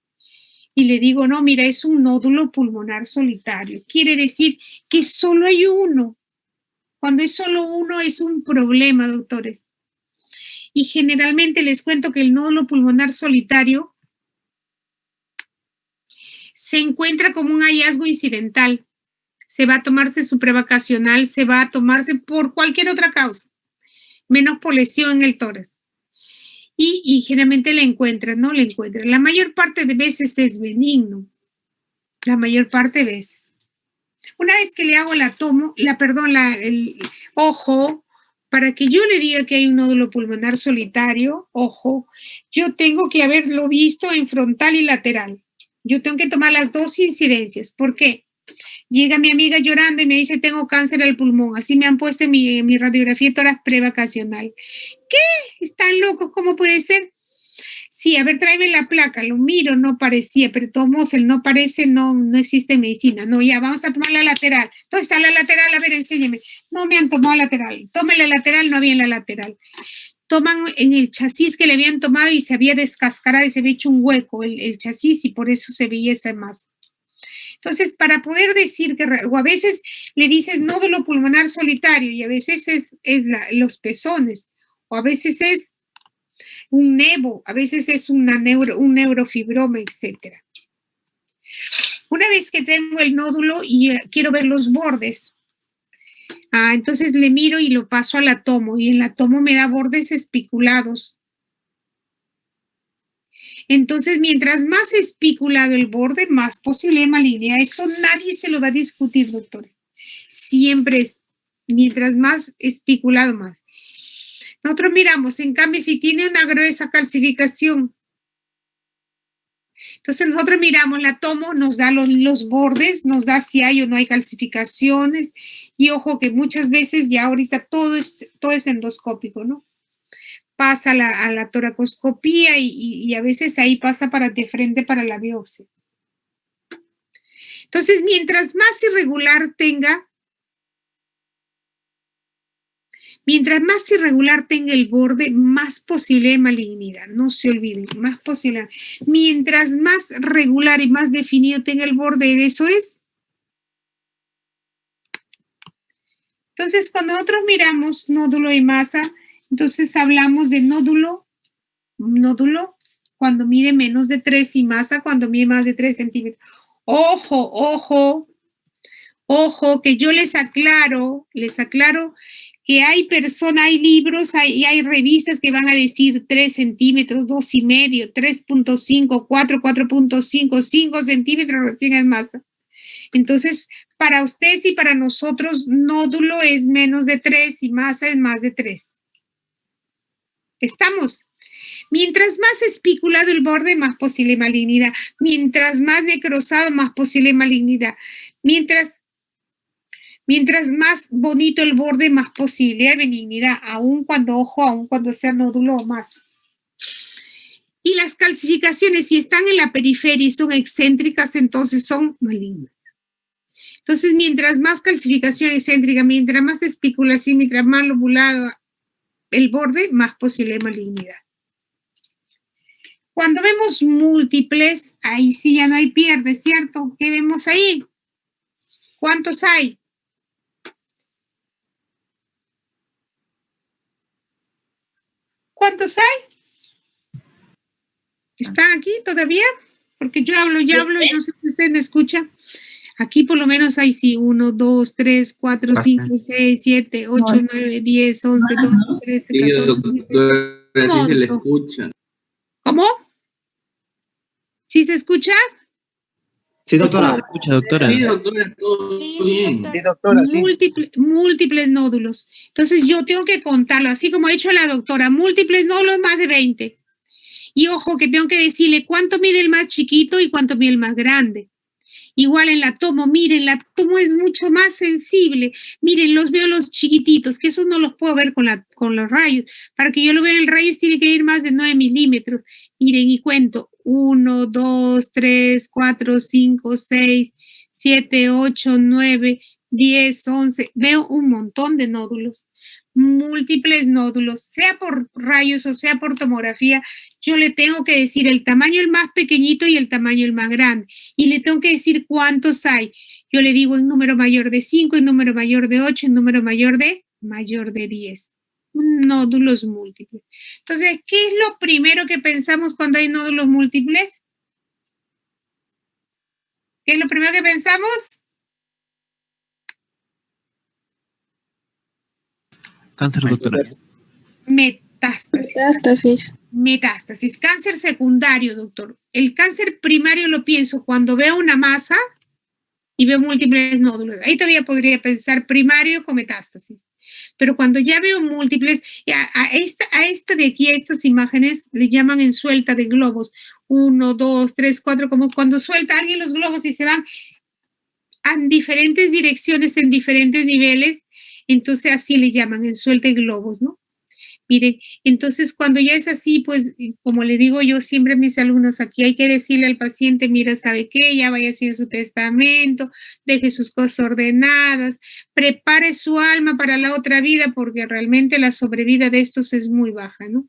y le digo, no, mira, es un nódulo pulmonar solitario. Quiere decir que solo hay uno. Cuando es solo uno es un problema, doctores. Y generalmente les cuento que el nódulo pulmonar solitario se encuentra como un hallazgo incidental. Se va a tomarse su prevacacional, se va a tomarse por cualquier otra causa, menos por lesión en el tórax. Y generalmente le encuentran, ¿no? Le encuentran. La mayor parte de veces es benigno. La mayor parte de veces. Una vez que le hago el ojo, para que yo le diga que hay un nódulo pulmonar solitario, ojo, yo tengo que haberlo visto en frontal y lateral. Yo tengo que tomar las dos incidencias. ¿Por qué? Llega mi amiga llorando y me dice, tengo cáncer al pulmón. Así me han puesto en mi radiografía de tórax prevacacional. ¿Qué? ¿Están locos? ¿Cómo puede ser? Sí, a ver, tráeme la placa, lo miro, no parecía, pero todos el no parece, no existe en medicina. No, ya, vamos a tomar la lateral. ¿Dónde está la lateral? A ver, enséñeme. No me han tomado lateral. Tome la lateral, no había en la lateral. Toman en el chasis que le habían tomado y se había descascarado y se había hecho un hueco el chasis y por eso se veía esa masa. Entonces, para poder decir que, o a veces le dices nódulo pulmonar solitario y a veces es los pezones, o a veces es un nevo, a veces es un neurofibroma, etc. Una vez que tengo el nódulo y quiero ver los bordes, entonces le miro y lo paso al átomo y el átomo me da bordes espiculados. Entonces, mientras más espiculado el borde, más posible de malignidad. Eso nadie se lo va a discutir, doctores. Siempre es, mientras más espiculado, más. Nosotros miramos, en cambio, si tiene una gruesa calcificación, entonces nosotros miramos el átomo, nos da los bordes, nos da si hay o no hay calcificaciones, y ojo que muchas veces ya ahorita todo es endoscópico, ¿no? Pasa a la toracoscopía y a veces ahí pasa de frente para la biopsia. Entonces, mientras más irregular tenga el borde, más posible de malignidad. No se olviden, más posible. Mientras más regular y más definido tenga el borde, eso es. Entonces, cuando nosotros miramos nódulo y masa, entonces hablamos de nódulo, cuando mide menos de 3 y masa cuando mide más de 3 centímetros. Ojo, ojo, ojo, que yo les aclaro que hay personas, hay libros y hay revistas que van a decir 3 centímetros, 2,5, 3,5, 4, 4,5, 5 centímetros recién es masa. Entonces, para ustedes y para nosotros, nódulo es menos de 3 y masa es más de 3. ¿Estamos? Mientras más especulado el borde, más posible malignidad. Mientras más necrosado, más posible malignidad. Mientras más bonito el borde, más posibilidad de benignidad, aun cuando sea nódulo o masa. Y las calcificaciones, si están en la periferia y son excéntricas, entonces son malignas. Entonces, mientras más calcificación excéntrica, mientras más especulación, mientras más lobulado el borde, más posible malignidad. Cuando vemos múltiples, ahí sí ya no hay pierde, ¿cierto? ¿Qué vemos ahí? ¿Cuántos hay? ¿Cuántos hay? ¿Están aquí todavía? Porque yo hablo y no sé si usted me escucha. Aquí por lo menos hay sí, 1, 2, 3, 4, 5, 6, 7, 8, 9, 10, 11, 12, 13, 14, 15, 16. Sí se le escucha. ¿Cómo? ¿Sí se escucha? Sí, doctora. ¿Se escucha, doctora? Sí, doctora, todo bien. Sí, doctora, sí. Múltiples nódulos. Entonces yo tengo que contarlo, así como ha dicho la doctora, múltiples nódulos más de 20. Y ojo que tengo que decirle cuánto mide el más chiquito y cuánto mide el más grande. Igual en la tomo, miren, la tomo es mucho más sensible. Miren, los veo los chiquititos, que esos no los puedo ver con los rayos. Para que yo lo vea en rayos tiene que ir más de 9 milímetros. Miren, y cuento, 1, 2, 3, 4, 5, 6, 7, 8, 9, 10, 11. Veo un montón de nódulos, múltiples nódulos, sea por rayos o sea por tomografía. Yo le tengo que decir el tamaño el más pequeñito y el tamaño el más grande. Y le tengo que decir cuántos hay. Yo le digo en número mayor de 5, en número mayor de 8, en número mayor de 10. Nódulos múltiples. Entonces, ¿qué es lo primero que pensamos cuando hay nódulos múltiples? ¿Qué es lo primero que pensamos? Cáncer, doctora. Metástasis. Cáncer secundario, doctor. El cáncer primario lo pienso cuando veo una masa y veo múltiples nódulos. Ahí todavía podría pensar primario con metástasis. Pero cuando ya veo múltiples, a esta de aquí, a estas imágenes, le llaman en suelta de globos. 1, 2, 3, 4, como cuando suelta alguien los globos y se van en diferentes direcciones, en diferentes niveles. Entonces así le llaman en suelta de globos, ¿no? Miren, entonces cuando ya es así, pues como le digo yo siempre a mis alumnos, aquí hay que decirle al paciente, mira, ¿sabe qué? Ya vaya haciendo su testamento, deje sus cosas ordenadas, prepare su alma para la otra vida, porque realmente la sobrevida de estos es muy baja, ¿no?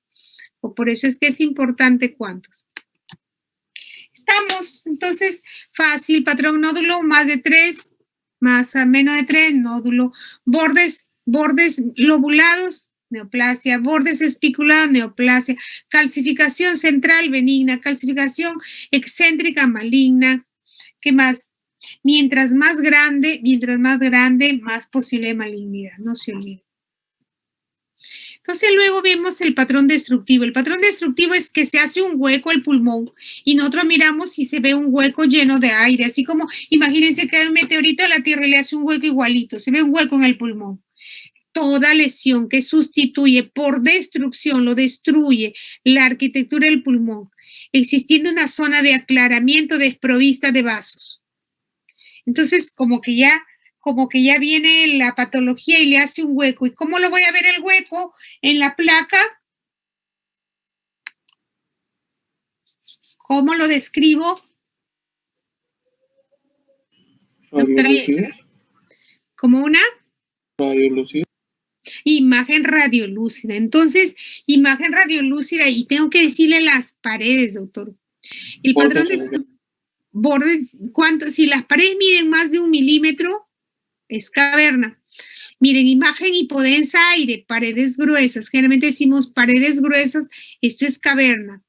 O por eso es que es importante cuántos. Estamos, entonces, fácil, patrón nódulo, más de 3, masa menos de 3, nódulo, bordes lobulados, neoplasia, bordes espiculados, neoplasia, calcificación central benigna, calcificación excéntrica maligna. ¿Qué más? Mientras más grande, más posible malignidad, no se olvide. Entonces luego vemos el patrón destructivo. El patrón destructivo es que se hace un hueco al pulmón y nosotros miramos si se ve un hueco lleno de aire, así como imagínense que hay un meteorito a la Tierra y le hace un hueco igualito, se ve un hueco en el pulmón. Toda lesión que sustituye por destrucción, lo destruye la arquitectura del pulmón, existiendo una zona de aclaramiento desprovista de vasos. Entonces, como que ya viene la patología y le hace un hueco. ¿Y cómo lo voy a ver el hueco? En la placa. ¿Cómo lo describo? ¿Como una? Radiolúcida. Imagen radiolúcida. Entonces, imagen radiolúcida y tengo que decirle las paredes, doctor. El patrón de bordes, si las paredes miden más de 1 milímetro, es caverna. Miren, imagen hipodensa aire, paredes gruesas. Generalmente decimos paredes gruesas, esto es caverna.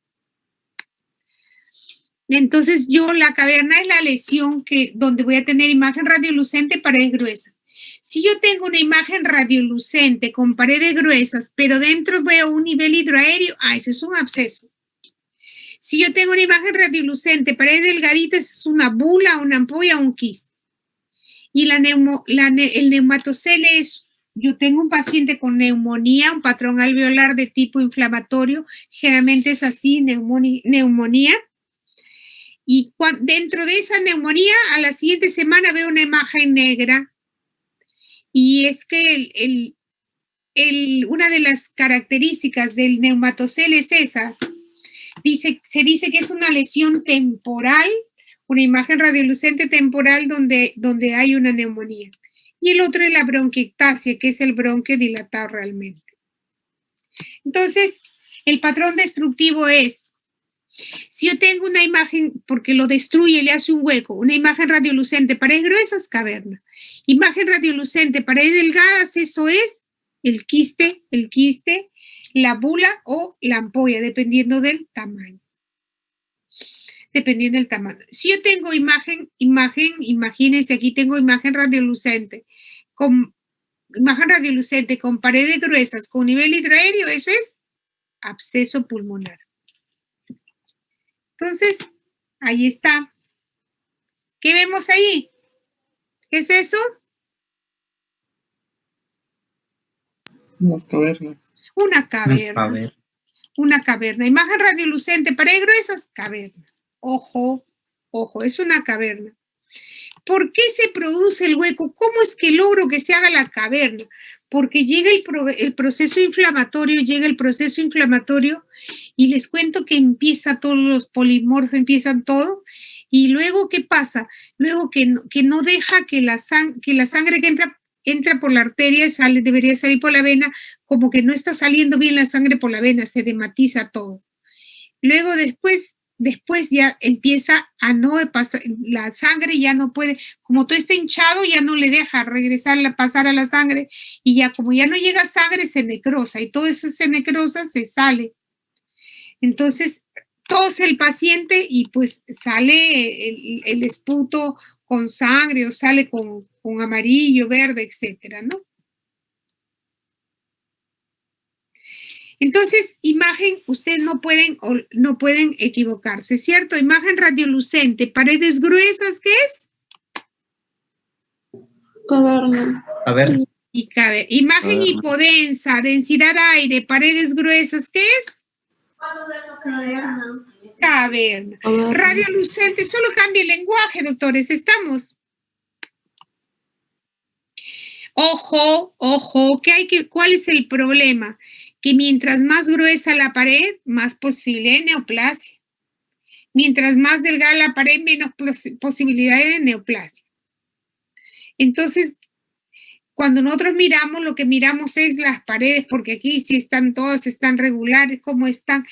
Entonces la caverna es la lesión donde voy a tener imagen radiolucente, paredes gruesas. Si yo tengo una imagen radiolucente con paredes gruesas, pero dentro veo un nivel hidroaéreo, eso es un absceso. Si yo tengo una imagen radiolucente, paredes delgaditas, es una bula, una ampolla, un quiste. Y el neumatocele es, yo tengo un paciente con neumonía, un patrón alveolar de tipo inflamatorio, generalmente es así, neumonía. Y dentro de esa neumonía, a la siguiente semana veo una imagen negra. Y es que una de las características del neumatocele es esa. Se dice que es una lesión temporal, una imagen radiolucente temporal donde hay una neumonía. Y el otro es la bronquiectasia, que es el bronquio dilatado realmente. Entonces, el patrón destructivo es, si yo tengo una imagen, porque lo destruye, le hace un hueco, una imagen radiolucente, paredes gruesas, caverna. Imagen radiolucente, paredes delgadas, eso es el quiste, la bula o la ampolla, dependiendo del tamaño. Dependiendo del tamaño. Si yo tengo imagínense, aquí tengo imagen radiolucente con paredes gruesas, con nivel hidroaéreo, eso es absceso pulmonar. Entonces, ahí está. ¿Qué vemos ahí? ¿Qué es eso? Unas cavernas. Una caverna. Una caverna. Imagen radiolucente, paredes gruesas, caverna. Ojo, es una caverna. ¿Por qué se produce el hueco? ¿Cómo es que logro que se haga la caverna? Porque llega el proceso inflamatorio, y les cuento que empieza todos los polimorfos, empiezan todo, y luego, ¿qué pasa? Luego que no deja que la sangre que entra por la arteria debería salir por la vena, como que no está saliendo bien la sangre por la vena, se dematiza todo. Luego después ya empieza a no pasar, la sangre ya no puede, como todo está hinchado, ya no le deja pasar a la sangre, y ya como ya no llega sangre, se necrosa, y todo eso se necrosa, se sale. Entonces, tose el paciente y pues sale el esputo con sangre, o sale con amarillo, verde, etcétera, ¿no? Entonces, imagen, ustedes no pueden equivocarse, ¿cierto? Imagen radiolucente, paredes gruesas, ¿qué es? Caverna. Y imagen hipodensa, densidad aire, paredes gruesas, ¿qué es? Caverna. Radiolucente, solo cambia el lenguaje, doctores, ¿estamos? Ojo, ¿cuál es el problema? Que mientras más gruesa la pared, más posibilidad de neoplasia. Mientras más delgada la pared, menos posibilidad de neoplasia. Entonces, cuando nosotros miramos, lo que miramos es las paredes, porque aquí si están todas, están regulares, cómo están,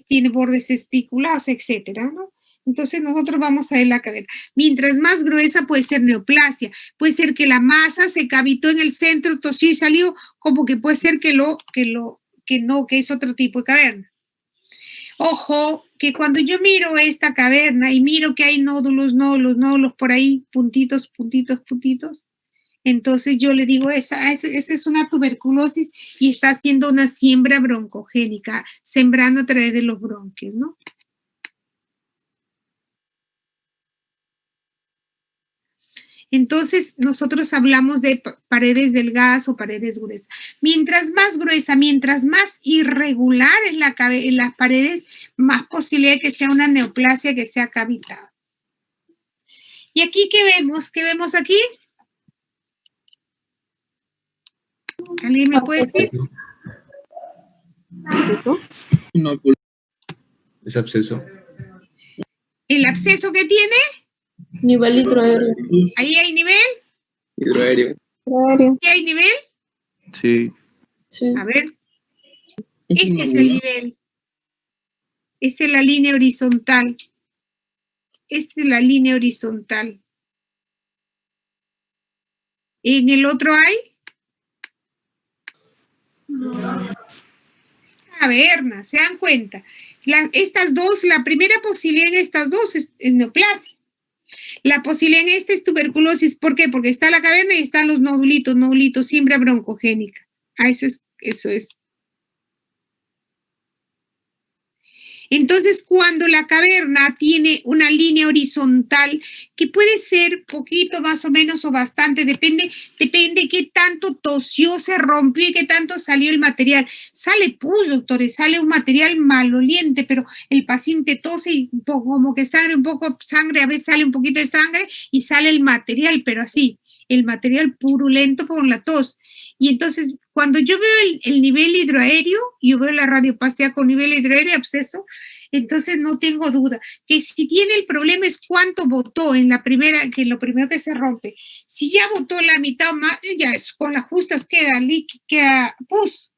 tiene bordes espiculados, etcétera, ¿no? Entonces nosotros vamos a ver la caverna. Mientras más gruesa puede ser neoplasia, puede ser que la masa se cavitó en el centro, tosió y salió, como que puede ser que es otro tipo de caverna. Ojo, que cuando yo miro esta caverna y miro que hay nódulos por ahí, puntitos, entonces yo le digo, esa es una tuberculosis y está haciendo una siembra broncogénica, sembrando a través de los bronquios, ¿no? Entonces, nosotros hablamos de paredes delgadas o paredes gruesas. Mientras más gruesa, mientras más irregular en las paredes, más posibilidad de que sea una neoplasia, que sea cavitada. ¿Y aquí qué vemos? ¿Qué vemos aquí? ¿Alguien me puede decir? No, Es absceso. ¿El absceso que tiene? Nivel hidroaéreo. ¿Ahí hay nivel? hidroaéreo. ¿Sí hay nivel? Sí. A ver. Este es el nivel. Esta es la línea horizontal. ¿En el otro hay? Caverna, ¿se dan cuenta? Estas dos, la primera posibilidad en estas dos es neoplasia. La posibilidad en esta es tuberculosis. ¿Por qué? Porque está la caverna y están los nodulitos, siembra broncogénica. Eso es. Entonces, cuando la caverna tiene una línea horizontal, que puede ser poquito más o menos o bastante, depende qué tanto tosió, se rompió y qué tanto salió el material. Sale pus, doctores, sale un material maloliente, pero el paciente tose y como que sangre, un poco sangre, a veces sale un poquito de sangre y sale el material, pero así, el material purulento con la tos. Y entonces, cuando yo veo el nivel hidroaéreo, yo veo la radiopasia con nivel hidroaéreo absceso, entonces no tengo duda que si tiene el problema es cuánto botó en la primera, que lo primero que se rompe. Si ya botó la mitad o más, ya es, con las justas queda pus.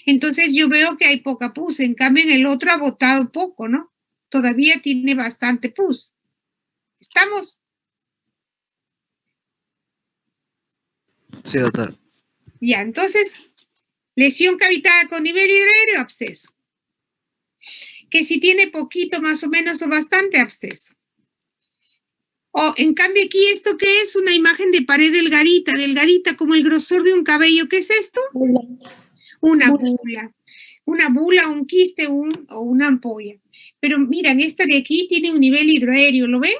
Entonces yo veo que hay poca pus, en cambio en el otro ha botado poco, ¿no? Todavía tiene bastante pus. ¿Estamos? Sí, doctor. Ya, entonces, lesión cavitada con nivel hidroaéreo, absceso. Que si tiene poquito, más o menos, o bastante, absceso. O, en cambio, aquí, ¿esto qué es? Una imagen de pared delgadita, como el grosor de un cabello. ¿Qué es esto? Una bula. Una bula, un quiste o una ampolla. Pero miren, esta de aquí tiene un nivel hidroaéreo, ¿lo ven?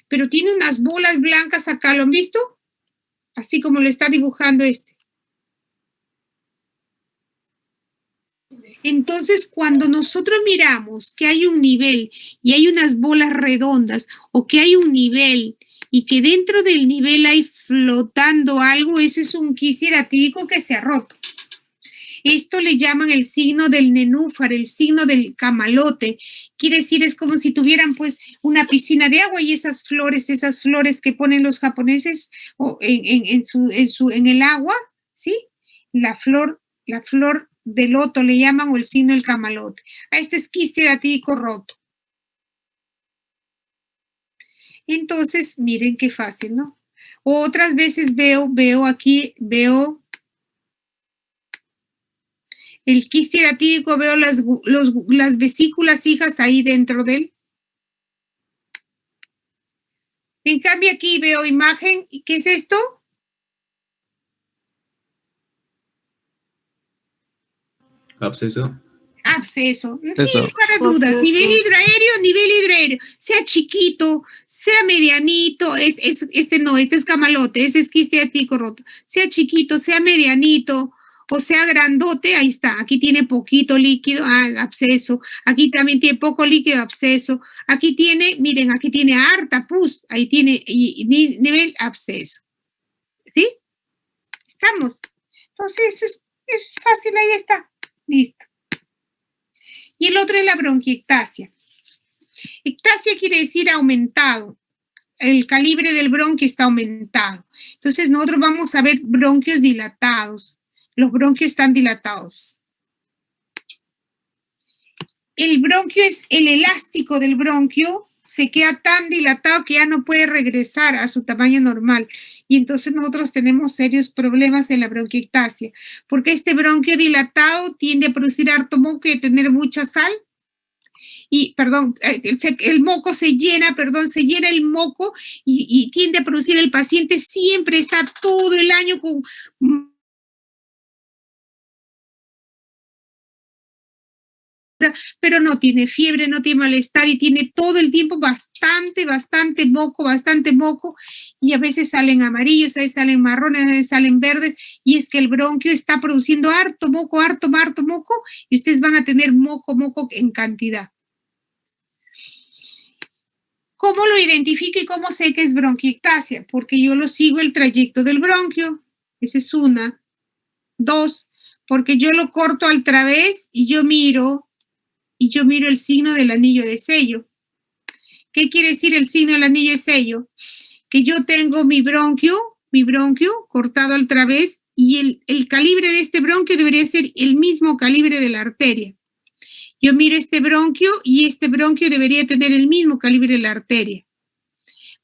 Pero tiene unas bolas blancas acá, ¿lo han visto? Así como lo está dibujando este. Entonces, cuando nosotros miramos que hay un nivel y hay unas bolas redondas o que hay un nivel y que dentro del nivel hay flotando algo, ese es un quiste hidrático que se ha roto. Esto le llaman el signo del nenúfar, el signo del camalote. Quiere decir, es como si tuvieran pues una piscina de agua y esas flores que ponen los japoneses en el agua, ¿sí? La flor de loto le llaman, o el signo del camalote. A este es quiste hidrático roto. Entonces, miren qué fácil, ¿no? Otras veces veo el quiste hidrático, veo las vesículas hijas ahí dentro de él. En cambio aquí veo imagen, ¿y qué es esto? Absceso. Absceso. Eso. Sin lugar a dudas. Nivel hidroaéreo. Sea chiquito, sea medianito. Este es camalote, ese es quiste hidrático roto. Sea chiquito, sea medianito, o sea grandote, ahí está. Aquí tiene poquito líquido, absceso. Aquí también tiene poco líquido, absceso. Aquí tiene, miren, aquí tiene harta pus. Ahí tiene nivel absceso. ¿Sí? ¿Estamos? Entonces, es fácil, ahí está. Listo. Y el otro es la bronquiectasia. Ectasia quiere decir aumentado. El calibre del bronquio está aumentado. Entonces nosotros vamos a ver bronquios dilatados. Los bronquios están dilatados. El bronquio es el elástico del bronquio, se queda tan dilatado que ya no puede regresar a su tamaño normal. Y entonces nosotros tenemos serios problemas en la bronquiectasia, porque este bronquio dilatado tiende a producir harto moco y a tener mucha sal. Y, el moco se llena el moco y tiende a producir, el paciente siempre está todo el año con... pero no tiene fiebre, no tiene malestar y tiene todo el tiempo bastante moco, y a veces salen amarillos, a veces salen marrones, a veces salen verdes, y es que el bronquio está produciendo harto moco, y ustedes van a tener moco en cantidad. ¿Cómo lo identifico y cómo sé que es bronquiectasia? Porque yo lo sigo el trayecto del bronquio, esa es una. Dos, porque yo lo corto al través y yo miro el signo del anillo de sello. ¿Qué quiere decir el signo del anillo de sello? Que yo tengo mi bronquio cortado al través y el calibre de este bronquio debería ser el mismo calibre de la arteria. Yo miro este bronquio y este bronquio debería tener el mismo calibre de la arteria.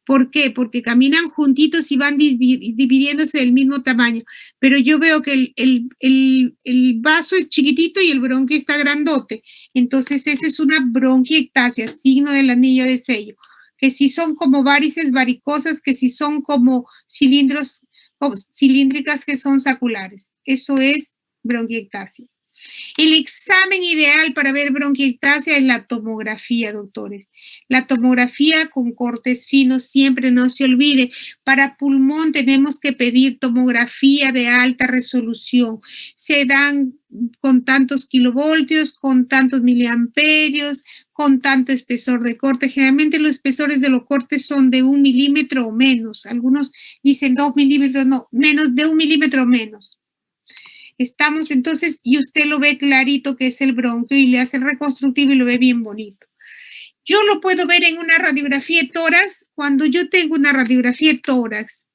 ¿Por qué? Porque caminan juntitos y van dividiéndose del mismo tamaño. Pero yo veo que el vaso es chiquitito y el bronquio está grandote. Entonces, esa es una bronquiectasia, signo del anillo de sello. Que si son como varices varicosas, que si son como cilíndricas, que son saculares. Eso es bronquiectasia. El examen ideal para ver bronquiectasia es la tomografía, doctores. La tomografía con cortes finos, siempre no se olvide. Para pulmón tenemos que pedir tomografía de alta resolución. Se dan con tantos kilovoltios, con tantos miliamperios, con tanto espesor de corte. Generalmente los espesores de los cortes son de 1 milímetro o menos. Algunos dicen 2 milímetros, no, menos de 1 milímetro o menos. Estamos entonces, y usted lo ve clarito que es el bronquio y le hace el reconstructivo y lo ve bien bonito. Yo lo puedo ver en una radiografía de tórax. Cuando yo tengo una radiografía de tórax,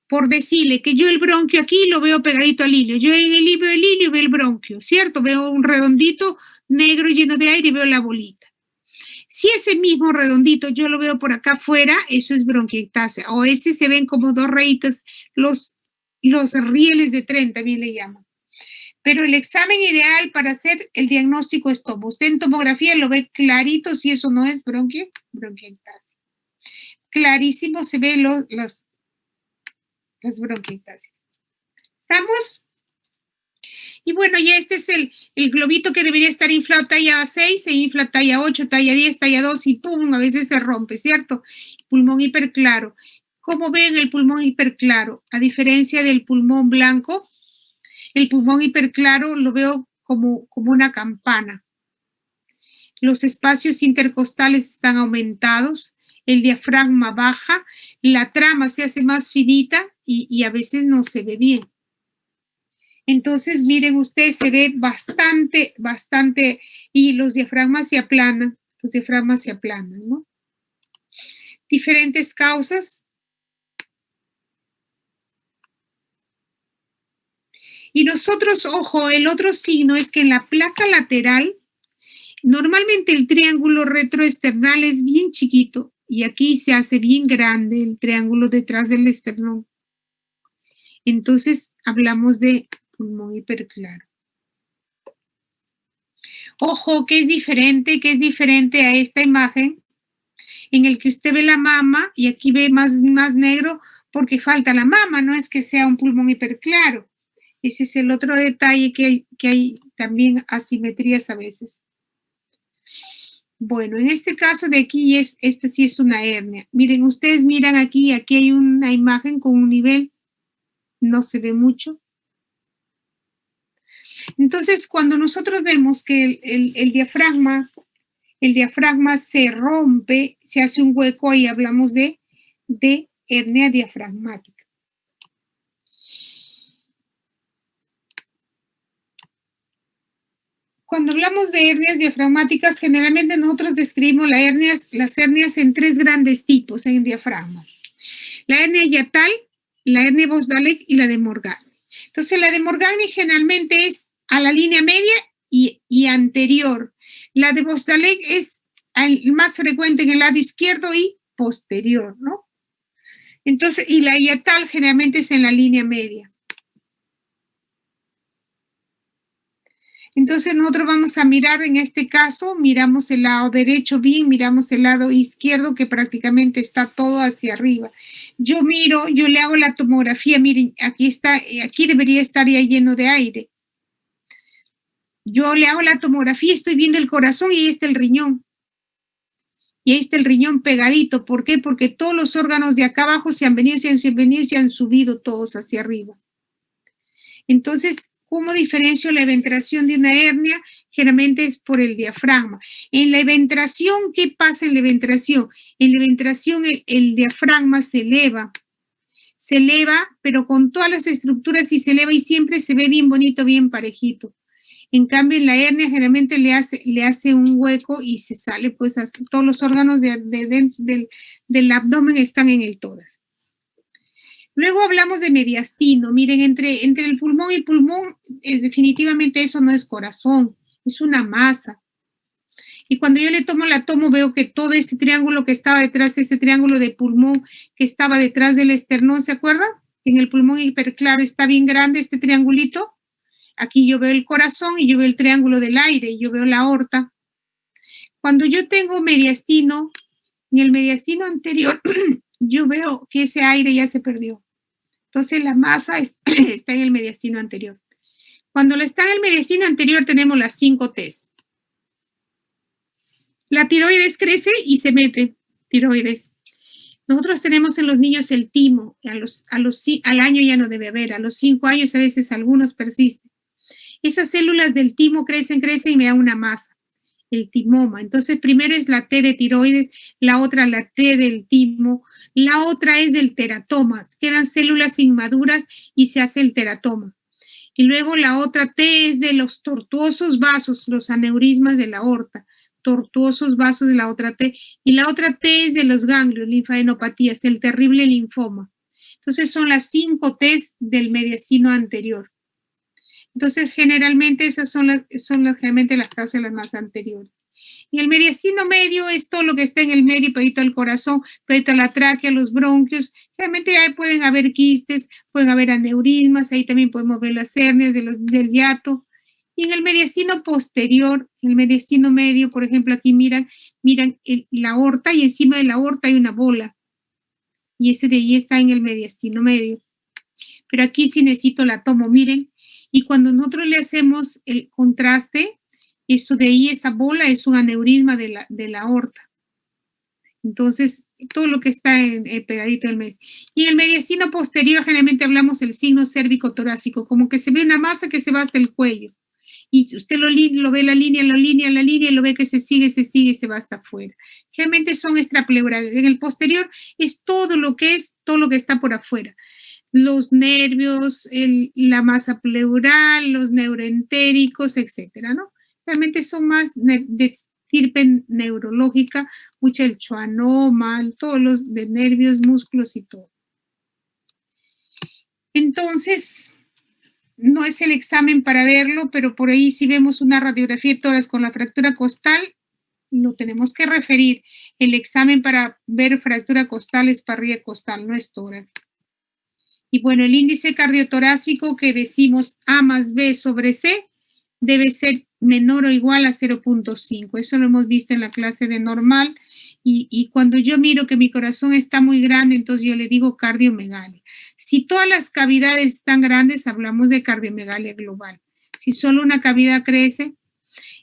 por decirle que yo el bronquio aquí lo veo pegadito al hilio. Yo en el hilio veo el bronquio, ¿cierto? Veo un redondito negro lleno de aire y veo la bolita. Si ese mismo redondito yo lo veo por acá afuera, eso es bronquiectasia. O ese se ven como dos rayitas, los rieles de tren también le llaman. Pero el examen ideal para hacer el diagnóstico es tomo. Usted en tomografía lo ve clarito si eso no es bronquiectasia. Clarísimo se ven las bronquiectasias. ¿Estamos? Y bueno, ya este es el globito que debería estar inflado talla 6, se infla talla 8, talla 10, talla 2 y pum, a veces se rompe, ¿cierto? Pulmón hiperclaro. ¿Cómo ven el pulmón hiperclaro? A diferencia del pulmón blanco, el pulmón hiperclaro lo veo como una campana. Los espacios intercostales están aumentados, el diafragma baja, la trama se hace más finita y a veces no se ve bien. Entonces, miren ustedes, se ve bastante, y los diafragmas se aplanan, ¿no? Diferentes causas. Y nosotros, ojo, el otro signo es que en la placa lateral, normalmente el triángulo retroesternal es bien chiquito y aquí se hace bien grande el triángulo detrás del esternón. Entonces, hablamos de pulmón hiperclaro. Ojo, que es diferente a esta imagen en el que usted ve la mama y aquí ve más negro porque falta la mama, no es que sea un pulmón hiperclaro. Ese es el otro detalle que hay también asimetrías a veces. Bueno, en este caso de aquí, esta sí es una hernia. Miren, ustedes miran aquí hay una imagen con un nivel, no se ve mucho. Entonces, cuando nosotros vemos que el diafragma se rompe, se hace un hueco, ahí hablamos de hernia diafragmática. Cuando hablamos de hernias diafragmáticas, generalmente nosotros describimos las hernias en 3 grandes tipos en diafragma. La hernia yatal, la hernia Bosdalek y la de Morgagni. Entonces, la de Morgagni generalmente es a la línea media y anterior. La de Bosdalek es más frecuente en el lado izquierdo y posterior, ¿no? Entonces, y la yatal generalmente es en la línea media. Entonces nosotros vamos a mirar en este caso, miramos el lado derecho bien, miramos el lado izquierdo que prácticamente está todo hacia arriba. Yo le hago la tomografía, miren, aquí debería estar ya lleno de aire. Yo le hago la tomografía, estoy viendo el corazón y ahí está el riñón. Y ahí está el riñón pegadito. ¿Por qué? Porque todos los órganos de acá abajo se han venido y se han subido todos hacia arriba. Entonces, ¿cómo diferencio la eventración de una hernia? Generalmente es por el diafragma. En la eventración, ¿qué pasa en la eventración? En la eventración el diafragma se eleva, pero con todas las estructuras y se eleva y siempre se ve bien bonito, bien parejito. En cambio, en la hernia generalmente le hace un hueco y se sale, pues todos los órganos del abdomen están en el tórax. Luego hablamos de mediastino. Miren, entre el pulmón y el pulmón, definitivamente eso no es corazón, es una masa. Y cuando yo le tomo la tomo, veo que todo este triángulo que estaba detrás, ese triángulo de pulmón que estaba detrás del esternón, ¿se acuerdan? En el pulmón hiperclaro está bien grande este triangulito. Aquí yo veo el corazón y yo veo el triángulo del aire y yo veo la aorta. Cuando yo tengo mediastino, en el mediastino anterior, yo veo que ese aire ya se perdió. Entonces la masa está en el mediastino anterior. Cuando está en el mediastino anterior tenemos las 5 T's. La tiroides crece y se mete, tiroides. Nosotros tenemos en los niños el timo, al año ya no debe haber, a los 5 años a veces algunos persisten. Esas células del timo crecen y me dan una masa, el timoma. Entonces primero es la T de tiroides, la otra la T del timo, la otra es del teratoma. Quedan células inmaduras y se hace el teratoma. Y luego la otra T es de los tortuosos vasos, los aneurismas de la aorta, tortuosos vasos de la otra T, y la otra T es de los ganglios, linfadenopatías, el terrible linfoma. Entonces son las 5 T's del mediastino anterior. Entonces generalmente esas son generalmente las causas más anteriores. Y el mediastino medio es todo lo que está en el medio, pedito del corazón, pedito de la tráquea, los bronquios. Realmente ahí pueden haber quistes, pueden haber aneurismas, ahí también podemos ver las hernias del hiato. Y en el mediastino posterior, en el mediastino medio, por ejemplo, aquí miran la aorta y encima de la aorta hay una bola. Y ese de ahí está en el mediastino medio. Pero aquí sí necesito la tomo, miren. Y cuando nosotros le hacemos el contraste, eso de ahí, esa bola es un aneurisma de la aorta. Entonces, todo lo que está pegadito en el medio. Y en el mediastino posterior, generalmente hablamos del signo cérvico-torácico, como que se ve una masa que se va hasta el cuello. Y usted lo ve la línea, y lo ve que se sigue, se va hasta afuera. Generalmente son extrapleurales. En el posterior es todo lo que está por afuera. Los nervios, la masa pleural, los neuroentéricos, etcétera, ¿no? Realmente son más de estirpe neurológica, mucho el schwannoma, todos los de nervios, músculos y todo. Entonces, no es el examen para verlo, pero por ahí si vemos una radiografía de tórax con la fractura costal, lo tenemos que referir. El examen para ver fractura costal es parrilla costal, no es tórax. Y bueno, el índice cardiotorácico que decimos A más B sobre C debe ser menor o igual a 0.5. Eso lo hemos visto en la clase de normal. Y cuando yo miro que mi corazón está muy grande, entonces yo le digo cardiomegalia. Si todas las cavidades están grandes, hablamos de cardiomegalia global. Si solo una cavidad crece.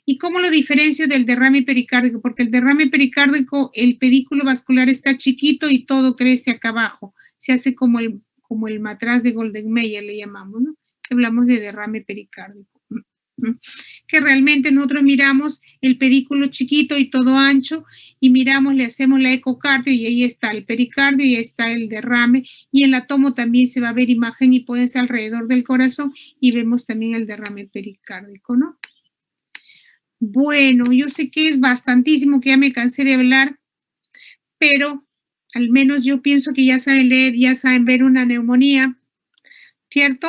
¿Y cómo lo diferencio del derrame pericárdico? Porque el derrame pericárdico, el pedículo vascular está chiquito y todo crece acá abajo. Se hace como el matraz de Goldenmeyer, le llamamos, ¿no? Hablamos de derrame pericárdico. Que realmente nosotros miramos el pedículo chiquito y todo ancho y miramos, le hacemos la ecocardio y ahí está el pericardio y ahí está el derrame, y en la tomo también se va a ver imagen y puede ser alrededor del corazón y vemos también el derrame pericárdico, ¿no? Bueno, yo sé que es bastantísimo, que ya me cansé de hablar, pero al menos yo pienso que ya saben leer, ya saben ver una neumonía, ¿cierto?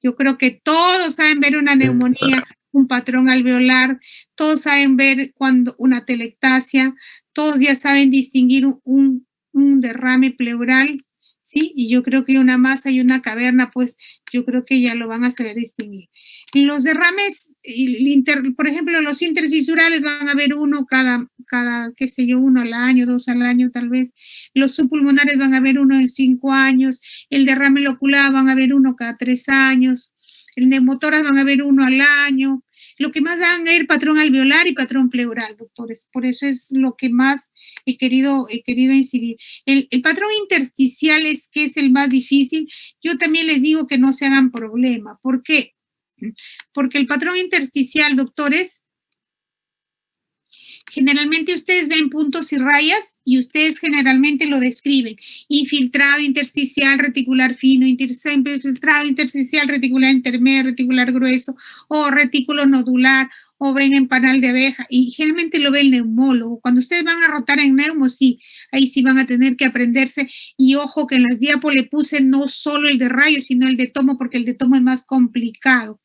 Yo creo que todos saben ver una neumonía, un patrón alveolar, todos saben ver cuando una telectasia, todos ya saben distinguir un derrame pleural, ¿sí? Y yo creo que una masa y una caverna, pues yo creo que ya lo van a saber distinguir. Los derrames, por ejemplo, los intercisurales van a haber uno cada, qué sé yo, 1 al año, 2 al año tal vez. Los subpulmonares van a haber 1 en 5 años. El derrame locular van a haber 1 cada 3 años. El neumotórax van a haber 1 al año. Lo que más van a ir patrón alveolar y patrón pleural, doctores. Por eso es lo que más he querido incidir. El patrón intersticial es que es el más difícil. Yo también les digo que no se hagan problema. ¿Por qué? Porque el patrón intersticial, doctores, generalmente ustedes ven puntos y rayas y ustedes generalmente lo describen. Infiltrado intersticial reticular fino, infiltrado intersticial reticular intermedio, reticular grueso, o retículo nodular, o ven en panal de abeja, y generalmente lo ve el neumólogo. Cuando ustedes van a rotar en neumo, sí, ahí sí van a tener que aprenderse. Y ojo que en las diapos le puse no solo el de rayos, sino el de tomo, porque el de tomo es más complicado.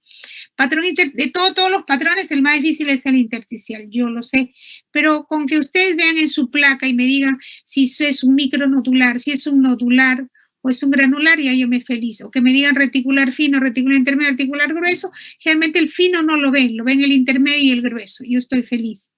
De todos los patrones, el más difícil es el intersticial, yo lo sé, pero con que ustedes vean en su placa y me digan si es un micronodular, si es un nodular o es un granular, ya yo me feliz. O que me digan reticular fino, reticular intermedio, reticular grueso, generalmente el fino no lo ven el intermedio y el grueso, yo estoy feliz.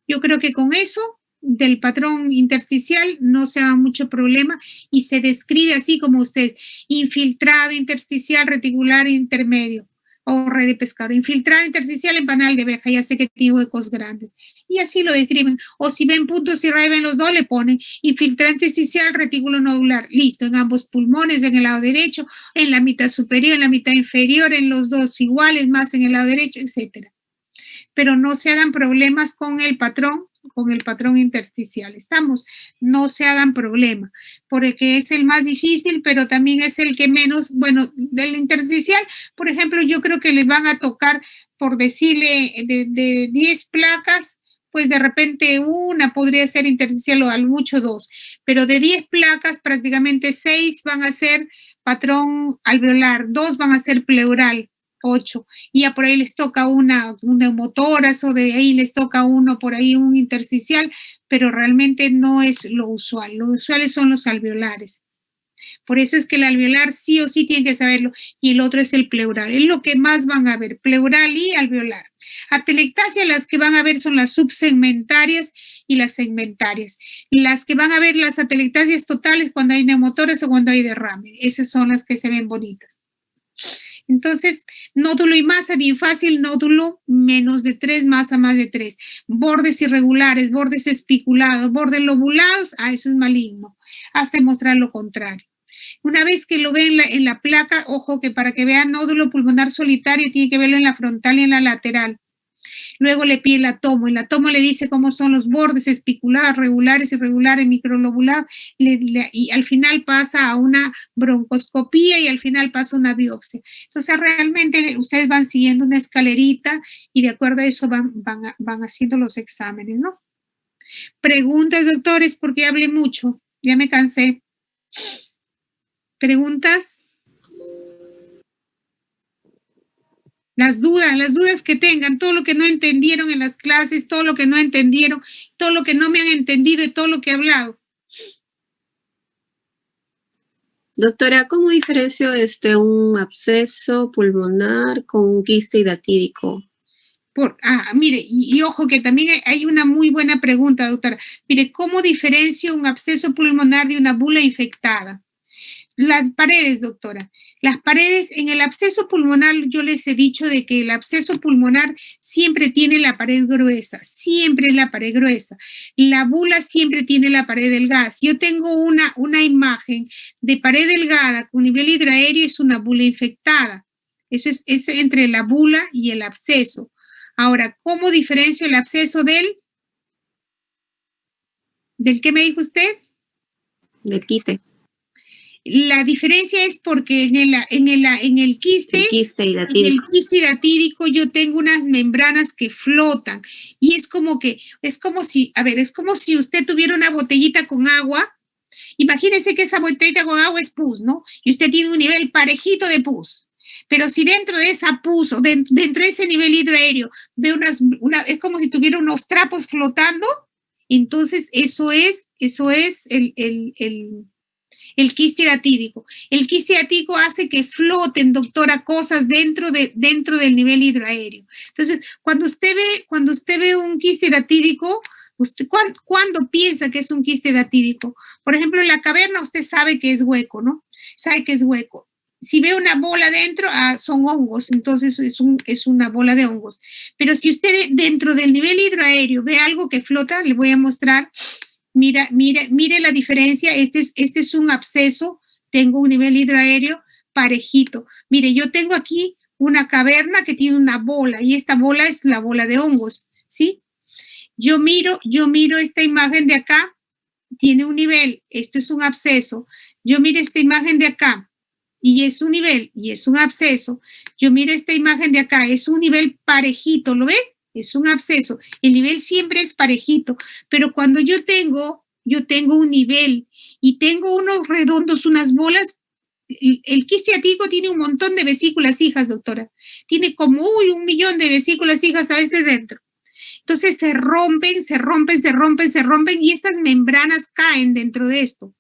Yo creo que con eso del patrón intersticial no se haga mucho problema y se describe así como usted, infiltrado intersticial reticular intermedio o red de pescado, infiltrado intersticial en panal de abeja, ya sé que tiene huecos grandes y así lo describen, o si ven puntos y ven los dos le ponen infiltrado intersticial retículo nodular, listo, en ambos pulmones, en el lado derecho, en la mitad superior, en la mitad inferior, en los dos iguales, más en el lado derecho, etcétera. Pero no se hagan problemas con el patrón intersticial. No se hagan problema, porque es el más difícil, pero también es el que menos, bueno, del intersticial, por ejemplo, yo creo que les van a tocar, por decirle, de 10 placas, pues de repente una podría ser intersticial o al mucho 2, pero de 10 placas prácticamente 6 van a ser patrón alveolar, 2 van a ser pleural, 8, y ya por ahí les toca un neumotórax o de ahí les toca uno por ahí un intersticial, pero realmente no es lo usual son los alveolares. Por eso es que el alveolar sí o sí tienen que saberlo, y el otro es el pleural, es lo que más van a ver, pleural y alveolar. Atelectasia, las que van a ver son las subsegmentarias y las segmentarias. Las que van a ver las atelectasias totales cuando hay neumotórax o cuando hay derrame, esas son las que se ven bonitas. Entonces, nódulo y masa, bien fácil, nódulo menos de 3, masa más de 3. Bordes irregulares, bordes espiculados, bordes lobulados, eso es maligno, hasta demostrar lo contrario. Una vez que lo ven en la placa, ojo que para que vean nódulo pulmonar solitario tiene que verlo en la frontal y en la lateral. Luego le pide el atomo le dice cómo son los bordes espiculados, regulares, irregulares, microlobulados, y al final pasa a una broncoscopía y al final pasa a una biopsia. Entonces realmente ustedes van siguiendo una escalerita y de acuerdo a eso van haciendo los exámenes, ¿no? Preguntas, doctores, porque hablé mucho, ya me cansé. ¿Preguntas? Las dudas que tengan, todo lo que no entendieron en las clases, todo lo que no entendieron, todo lo que no me han entendido y todo lo que he hablado. Doctora, ¿cómo diferencio un absceso pulmonar con un quiste hidatídico? Mire, y ojo que también hay una muy buena pregunta, doctora. Mire, ¿cómo diferencio un absceso pulmonar de una bula infectada? Las paredes, doctora. Las paredes, en el absceso pulmonar, yo les he dicho de que el absceso pulmonar siempre tiene la pared gruesa, siempre es la pared gruesa. La bula siempre tiene la pared delgada. Si yo tengo una imagen de pared delgada con nivel hidroaéreo, es una bula infectada. Eso es entre la bula y el absceso. Ahora, ¿cómo diferencio el absceso del qué me dijo usted? Del quiste. La diferencia es porque en el quiste hidatídico yo tengo unas membranas que flotan y es como si usted tuviera una botellita con agua. Imagínese que esa botellita con agua es pus, ¿no? Y usted tiene un nivel parejito de pus. Pero si dentro de esa pus o dentro de ese nivel hidroaéreo ve es como si tuviera unos trapos flotando, entonces eso es el quiste hidatídico. El quiste hidatídico hace que floten, doctora, cosas dentro del nivel hidroaéreo. Entonces, cuando usted ve un quiste hidatídico, ¿cuándo piensa que es un quiste hidatídico? Por ejemplo, en la caverna usted sabe que es hueco, ¿no? Sabe que es hueco. Si ve una bola dentro, son hongos, entonces es una bola de hongos. Pero si usted dentro del nivel hidroaéreo ve algo que flota, le voy a mostrar. Mire la diferencia. Este es un absceso, tengo un nivel hidroaéreo parejito. Mire, yo tengo aquí una caverna que tiene una bola y esta bola es la bola de hongos, ¿sí? Yo miro esta imagen de acá, tiene un nivel, esto es un absceso. Yo miro esta imagen de acá y es un nivel y es un absceso. Yo miro esta imagen de acá, es un nivel parejito, ¿lo ven? Es un absceso, el nivel siempre es parejito, pero cuando yo tengo un nivel y tengo unos redondos, unas bolas el quiste diatídico tiene un montón de vesículas hijas, doctora. Tiene como 1 millón de vesículas hijas a veces dentro. Entonces se rompen y estas membranas caen dentro de esto.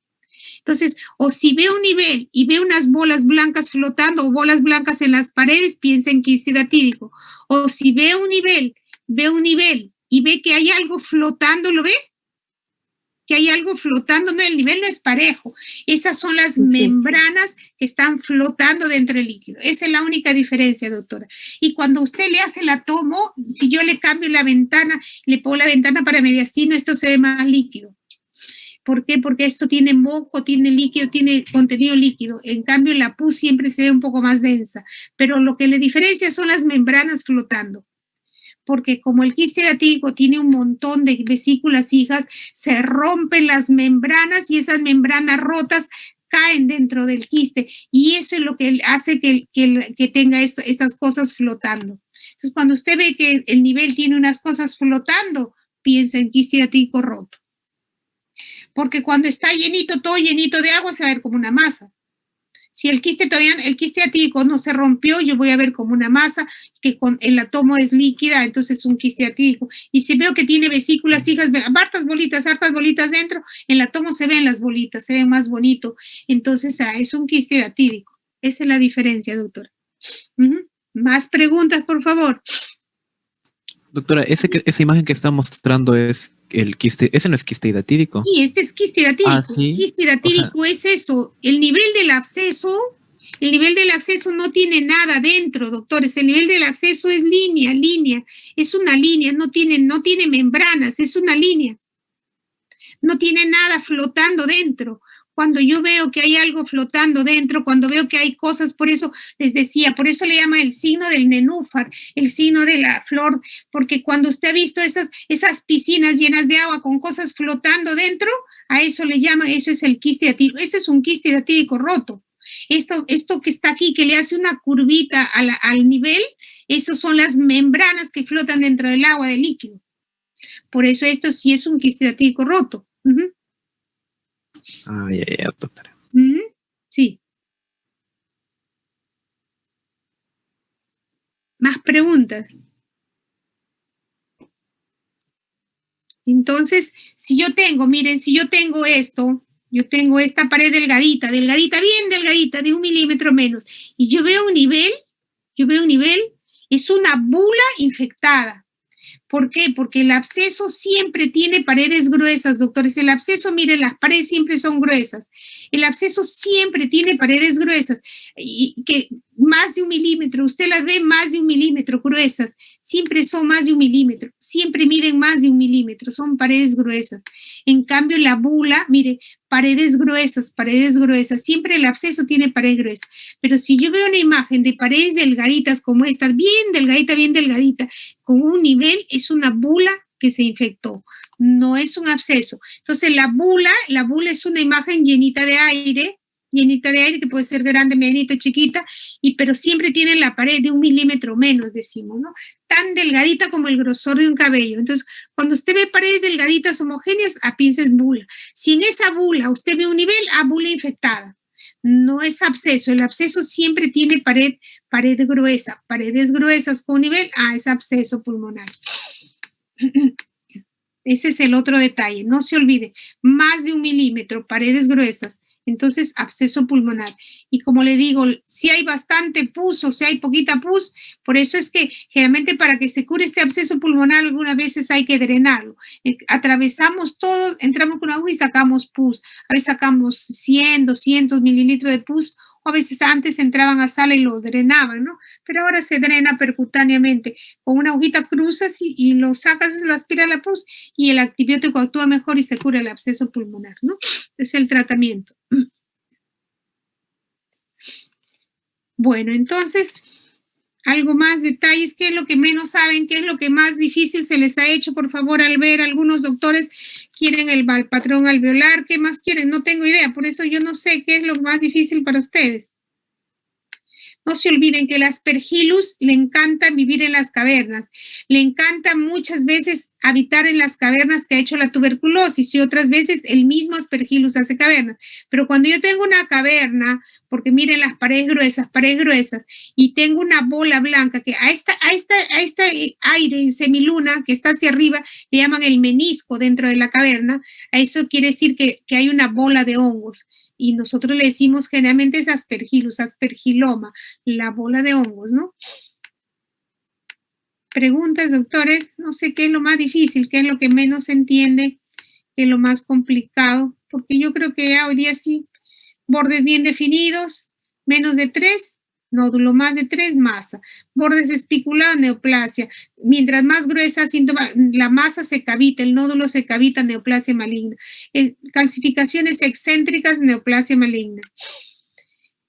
Entonces, o si veo un nivel y veo unas bolas blancas flotando o bolas blancas en las paredes, piensa en quiste datídico. O si veo un nivel y ve que hay algo flotando, ¿lo ve? Que hay algo flotando, no, el nivel no es parejo. Esas son las membranas que están flotando dentro del líquido. Esa es la única diferencia, doctora. Y cuando usted le hace la tomo, si yo le cambio la ventana, le pongo la ventana para mediastino, esto se ve más líquido. ¿Por qué? Porque esto tiene moco, tiene líquido, tiene contenido líquido. En cambio, la pus siempre se ve un poco más densa. Pero lo que le diferencia son las membranas flotando. Porque como el quiste datídico tiene un montón de vesículas hijas, se rompen las membranas y esas membranas rotas caen dentro del quiste. Y eso es lo que hace que tenga estas cosas flotando. Entonces, cuando usted ve que el nivel tiene unas cosas flotando, piensa en quiste datídico roto. Porque cuando está llenito, todo llenito de agua, se va a ver como una masa. Si el quiste datídico no se rompió, yo voy a ver como una masa que con el átomo es líquida, entonces es un quiste datídico. Y si veo que tiene vesículas hijas, hartas bolitas dentro, el átomo se ven las bolitas, se ve más bonito. Entonces es un quiste datídico. Esa es la diferencia, doctora. Más preguntas, por favor. Doctora, esa imagen que está mostrando es el quiste, ese no es quiste datídico. Sí, este es quiste datídico. Ah, ¿sí? El quiste datídico es eso. El nivel del absceso no tiene nada dentro, doctores. El nivel del absceso es línea. Es una línea, no tiene membranas, es una línea. No tiene nada flotando dentro. Cuando yo veo que hay algo flotando dentro, cuando veo que hay cosas, por eso les decía, por eso le llaman el signo del nenúfar, el signo de la flor, porque cuando usted ha visto esas piscinas llenas de agua con cosas flotando dentro, a eso le llaman, eso es el quiste datídico. Esto es un quiste datídico roto. Esto que está aquí, que le hace una curvita al nivel, esos son las membranas que flotan dentro del agua, del líquido. Por eso esto sí es un quiste datídico roto. Ya, doctora. Sí. Más preguntas. Entonces, si yo tengo esto, yo tengo esta pared delgadita, bien delgadita, de 1 milímetro menos, y yo veo un nivel, es una bula infectada. ¿Por qué? Porque el absceso siempre tiene paredes gruesas, doctores. El absceso, miren, las paredes siempre son gruesas. El absceso siempre tiene paredes gruesas, y que más de 1 milímetro, usted las ve más de 1 milímetro gruesas, siempre son más de 1 milímetro, siempre miden más de 1 milímetro, son paredes gruesas. En cambio, la bula, mire, paredes gruesas, siempre el absceso tiene paredes gruesas. Pero si yo veo una imagen de paredes delgaditas como esta, bien delgadita, con un nivel, es una bula que se infectó, no es un absceso. Entonces la bula es una imagen llenita de aire, que puede ser grande, medianito, chiquita, pero siempre tiene la pared de 1 milímetro menos, decimos, ¿no? Tan delgadita como el grosor de un cabello. Entonces, cuando usted ve paredes delgaditas homogéneas, piensa en bula. Si en esa bula usted ve un nivel, bula infectada. No es absceso. El absceso siempre tiene pared gruesa. Paredes gruesas con nivel, es absceso pulmonar. Ese es el otro detalle. No se olvide, más de 1 milímetro, paredes gruesas. Entonces, absceso pulmonar. Y como le digo, si hay bastante pus o si hay poquita pus, por eso es que generalmente para que se cure este absceso pulmonar algunas veces hay que drenarlo. Atravesamos todo, entramos con agua y sacamos pus. A veces sacamos 100, 200 mililitros de pus, o a veces antes entraban a sala y lo drenaban, ¿no? Pero ahora se drena percutáneamente. Con una agujita cruzas y lo sacas, lo aspira la pus y el antibiótico actúa mejor y se cura el absceso pulmonar, ¿no? Es el tratamiento. Bueno, entonces, algo más, detalles, ¿qué es lo que menos saben? ¿Qué es lo que más difícil se les ha hecho? Por favor, al ver, algunos doctores quieren el patrón alveolar, ¿qué más quieren? No tengo idea, por eso yo no sé qué es lo más difícil para ustedes. No se olviden que el Aspergillus le encanta vivir en las cavernas, le encanta muchas veces habitar en las cavernas que ha hecho la tuberculosis y otras veces el mismo Aspergillus hace cavernas. Pero cuando yo tengo una caverna, porque miren las paredes gruesas, y tengo una bola blanca que a este aire en semiluna que está hacia arriba le llaman el menisco dentro de la caverna, a eso quiere decir que hay una bola de hongos. Y nosotros le decimos generalmente es Aspergillus, aspergiloma, la bola de hongos, ¿no? Preguntas, doctores, no sé qué es lo más difícil, qué es lo que menos se entiende, qué es lo más complicado, porque yo creo que ya hoy día sí, bordes bien definidos, menos de 3, nódulo más de 3, masa. Bordes espiculados, neoplasia. Mientras más gruesa, síntoma, la masa se cavita, el nódulo se cavita, neoplasia maligna. Calcificaciones excéntricas, neoplasia maligna.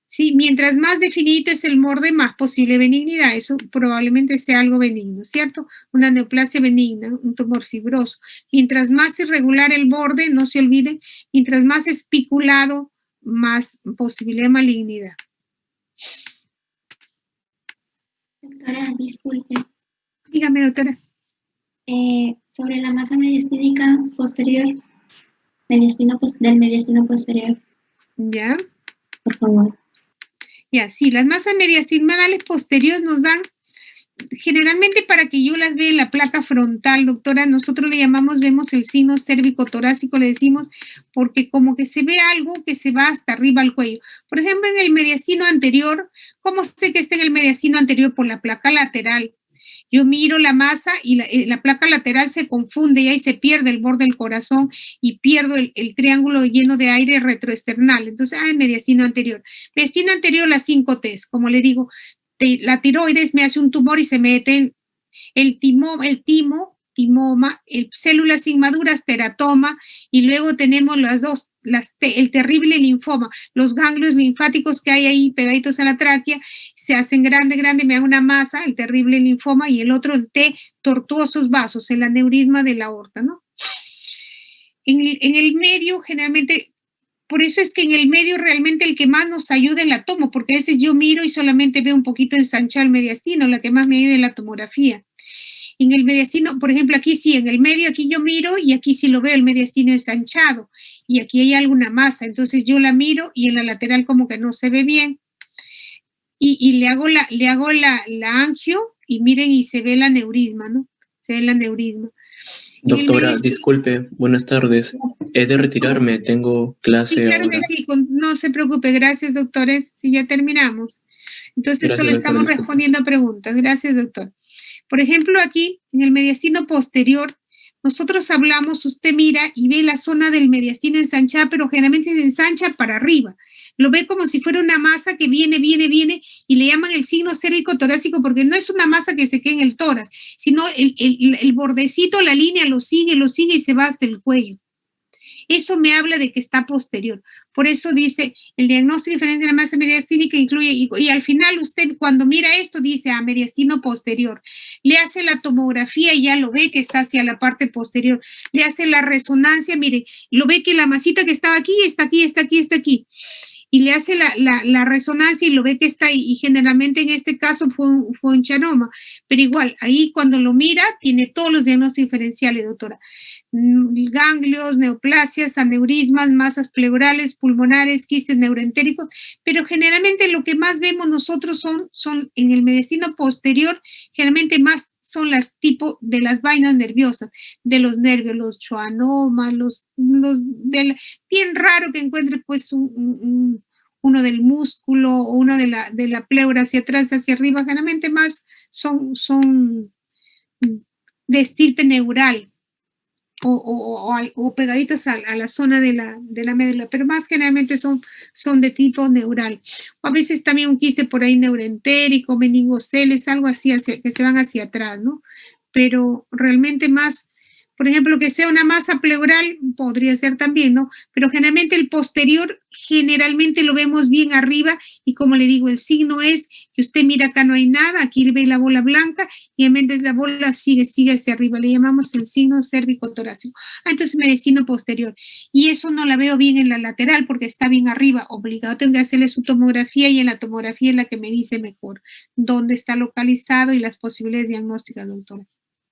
Sí, mientras más definido es el borde, más posible benignidad. Eso probablemente sea algo benigno, ¿cierto? Una neoplasia benigna, un tumor fibroso. Mientras más irregular el borde, no se olviden, mientras más espiculado, más posibilidad de malignidad. Doctora, disculpe. Dígame, doctora. Sobre la masa mediastínica posterior, del mediastino posterior, ¿Ya? por favor. Ya, sí, las masas mediastinales posteriores nos dan, generalmente para que yo las vea en la placa frontal, doctora, nosotros le llamamos, vemos el signo cérvico-torácico, le decimos, porque como que se ve algo que se va hasta arriba al cuello. Por ejemplo, en el mediastino anterior, ¿cómo sé que está en el mediastino anterior? Por la placa lateral. Yo miro la masa y la placa lateral se confunde y ahí se pierde el borde del corazón y pierdo el triángulo lleno de aire retroesternal. Entonces, el mediastino anterior. Mediastino anterior, las 5 T's, como le digo, la tiroides me hace un tumor y se mete el timoma, células inmaduras, teratoma, y luego tenemos el terrible linfoma, los ganglios linfáticos que hay ahí pegaditos a la tráquea, se hacen grande, me da una masa, el terrible linfoma, y el otro, el T, tortuosos vasos, el aneurisma de la aorta, ¿no? En el medio, generalmente, por eso es que en el medio realmente el que más nos ayuda es la tomo, porque a veces yo miro y solamente veo un poquito ensanchado el mediastino, la que más me ayuda es la tomografía. En el mediastino, por ejemplo, aquí sí, en el medio, aquí yo miro y aquí sí lo veo, el mediastino ensanchado y aquí hay alguna masa, entonces yo la miro y en la lateral como que no se ve bien y le hago la angio y miren y se ve el aneurisma, ¿no? Se ve el aneurisma. Doctora, disculpe, buenas tardes. He de retirarme, tengo clase sí, claro ahora. que sí, no se preocupe, gracias doctores, sí, ya terminamos. Entonces Gracias, solo estamos doctora, respondiendo a preguntas, gracias doctor. Por ejemplo, aquí en el mediastino posterior, nosotros hablamos, usted mira y ve la zona del mediastino ensanchada, pero generalmente se ensancha para arriba. Lo ve como si fuera una masa que viene, y le llaman el signo cérvico-torácico porque no es una masa que se queda en el tórax, sino el bordecito, la línea lo sigue y se va hasta el cuello. Eso me habla de que está posterior. Por eso dice, el diagnóstico diferente de la masa mediastínica incluye, y al final usted cuando mira esto dice, mediastino posterior. Le hace la tomografía y ya lo ve que está hacia la parte posterior. Le hace la resonancia, mire, lo ve que la masita que estaba aquí, está aquí. Y le hace la resonancia y lo ve que está ahí. Y generalmente en este caso fue un chanoma. Pero igual, ahí cuando lo mira, tiene todos los diagnósticos diferenciales, doctora. Ganglios, neoplasias, aneurismas, masas pleurales, pulmonares, quistes neuroentéricos, pero generalmente lo que más vemos nosotros son en el mediastino posterior, generalmente más son las tipos de las vainas nerviosas, de los nervios, los schwannomas, bien raro que encuentre pues uno del músculo o uno de la pleura hacia atrás, hacia arriba, generalmente más son de estirpe neural. O pegaditas a la zona de la médula, pero más generalmente son de tipo neural. O a veces también un quiste por ahí neuroentérico, meningoceles, algo así, que se van hacia atrás, ¿no? Pero realmente más Por ejemplo, que sea una masa pleural, podría ser también, ¿no? Pero generalmente el posterior, generalmente lo vemos bien arriba y como le digo, el signo es que usted mira acá no hay nada, aquí ve la bola blanca y en vez de la bola sigue hacia arriba, le llamamos el signo cérvico-torácico. Entonces medicina posterior. Y eso no la veo bien en la lateral porque está bien arriba, obligado tengo que hacerle su tomografía y en la tomografía es la que me dice mejor dónde está localizado y las posibilidades diagnósticas, doctora.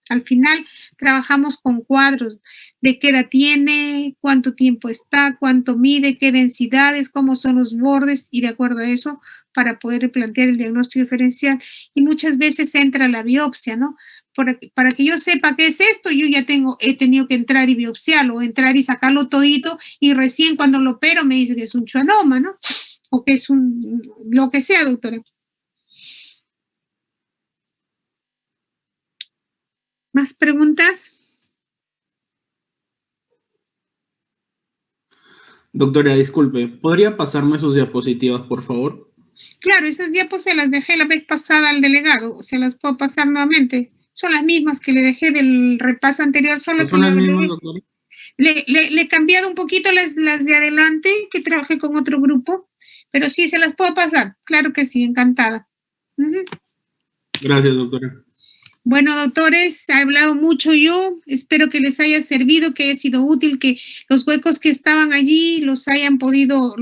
Al final trabajamos con cuadros de qué edad tiene, cuánto tiempo está, cuánto mide, qué densidades, cómo son los bordes y de acuerdo a eso para poder plantear el diagnóstico diferencial. Y muchas veces entra la biopsia, ¿no? Para que yo sepa qué es esto, yo ya he tenido que entrar y biopsiarlo, o entrar y sacarlo todito y recién cuando lo opero me dice que es un schwannoma, ¿no? O que es lo que sea, doctora. ¿Más preguntas? Doctora, disculpe, ¿podría pasarme sus diapositivas, por favor? Claro, esas diapos se las dejé la vez pasada al delegado, se las puedo pasar nuevamente. Son las mismas que le dejé del repaso anterior, solo ¿Son las mismas, doctora? le he cambiado un poquito las de adelante, que trabajé con otro grupo, pero sí se las puedo pasar, claro que sí, encantada. Gracias, doctora. Bueno, doctores, he hablado mucho yo, espero que les haya servido, que haya sido útil, que los huecos que estaban allí los hayan podido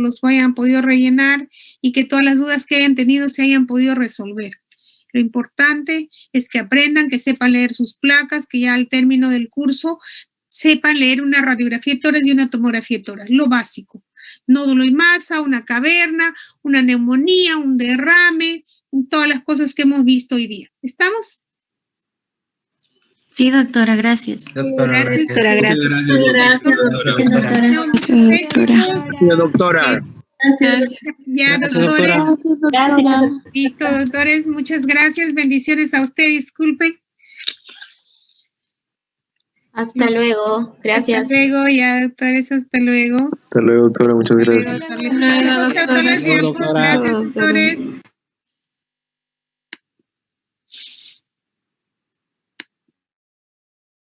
rellenar y que todas las dudas que hayan tenido se hayan podido resolver. Lo importante es que aprendan, que sepan leer sus placas, que ya al término del curso sepan leer una radiografía de tórax y una tomografía de tórax, lo básico. Nódulo y masa, una caverna, una neumonía, un derrame, todas las cosas que hemos visto hoy día. ¿Estamos? Sí, doctora, gracias. Gracias, Doctora, gracias. Doctora. Ya, doctores. Listo, doctores, muchas gracias. Bendiciones a usted, disculpen. Hasta luego. Gracias. Hasta luego, ya, doctores, hasta luego. Hasta luego, doctora. Muchas gracias. Gracias, doctores.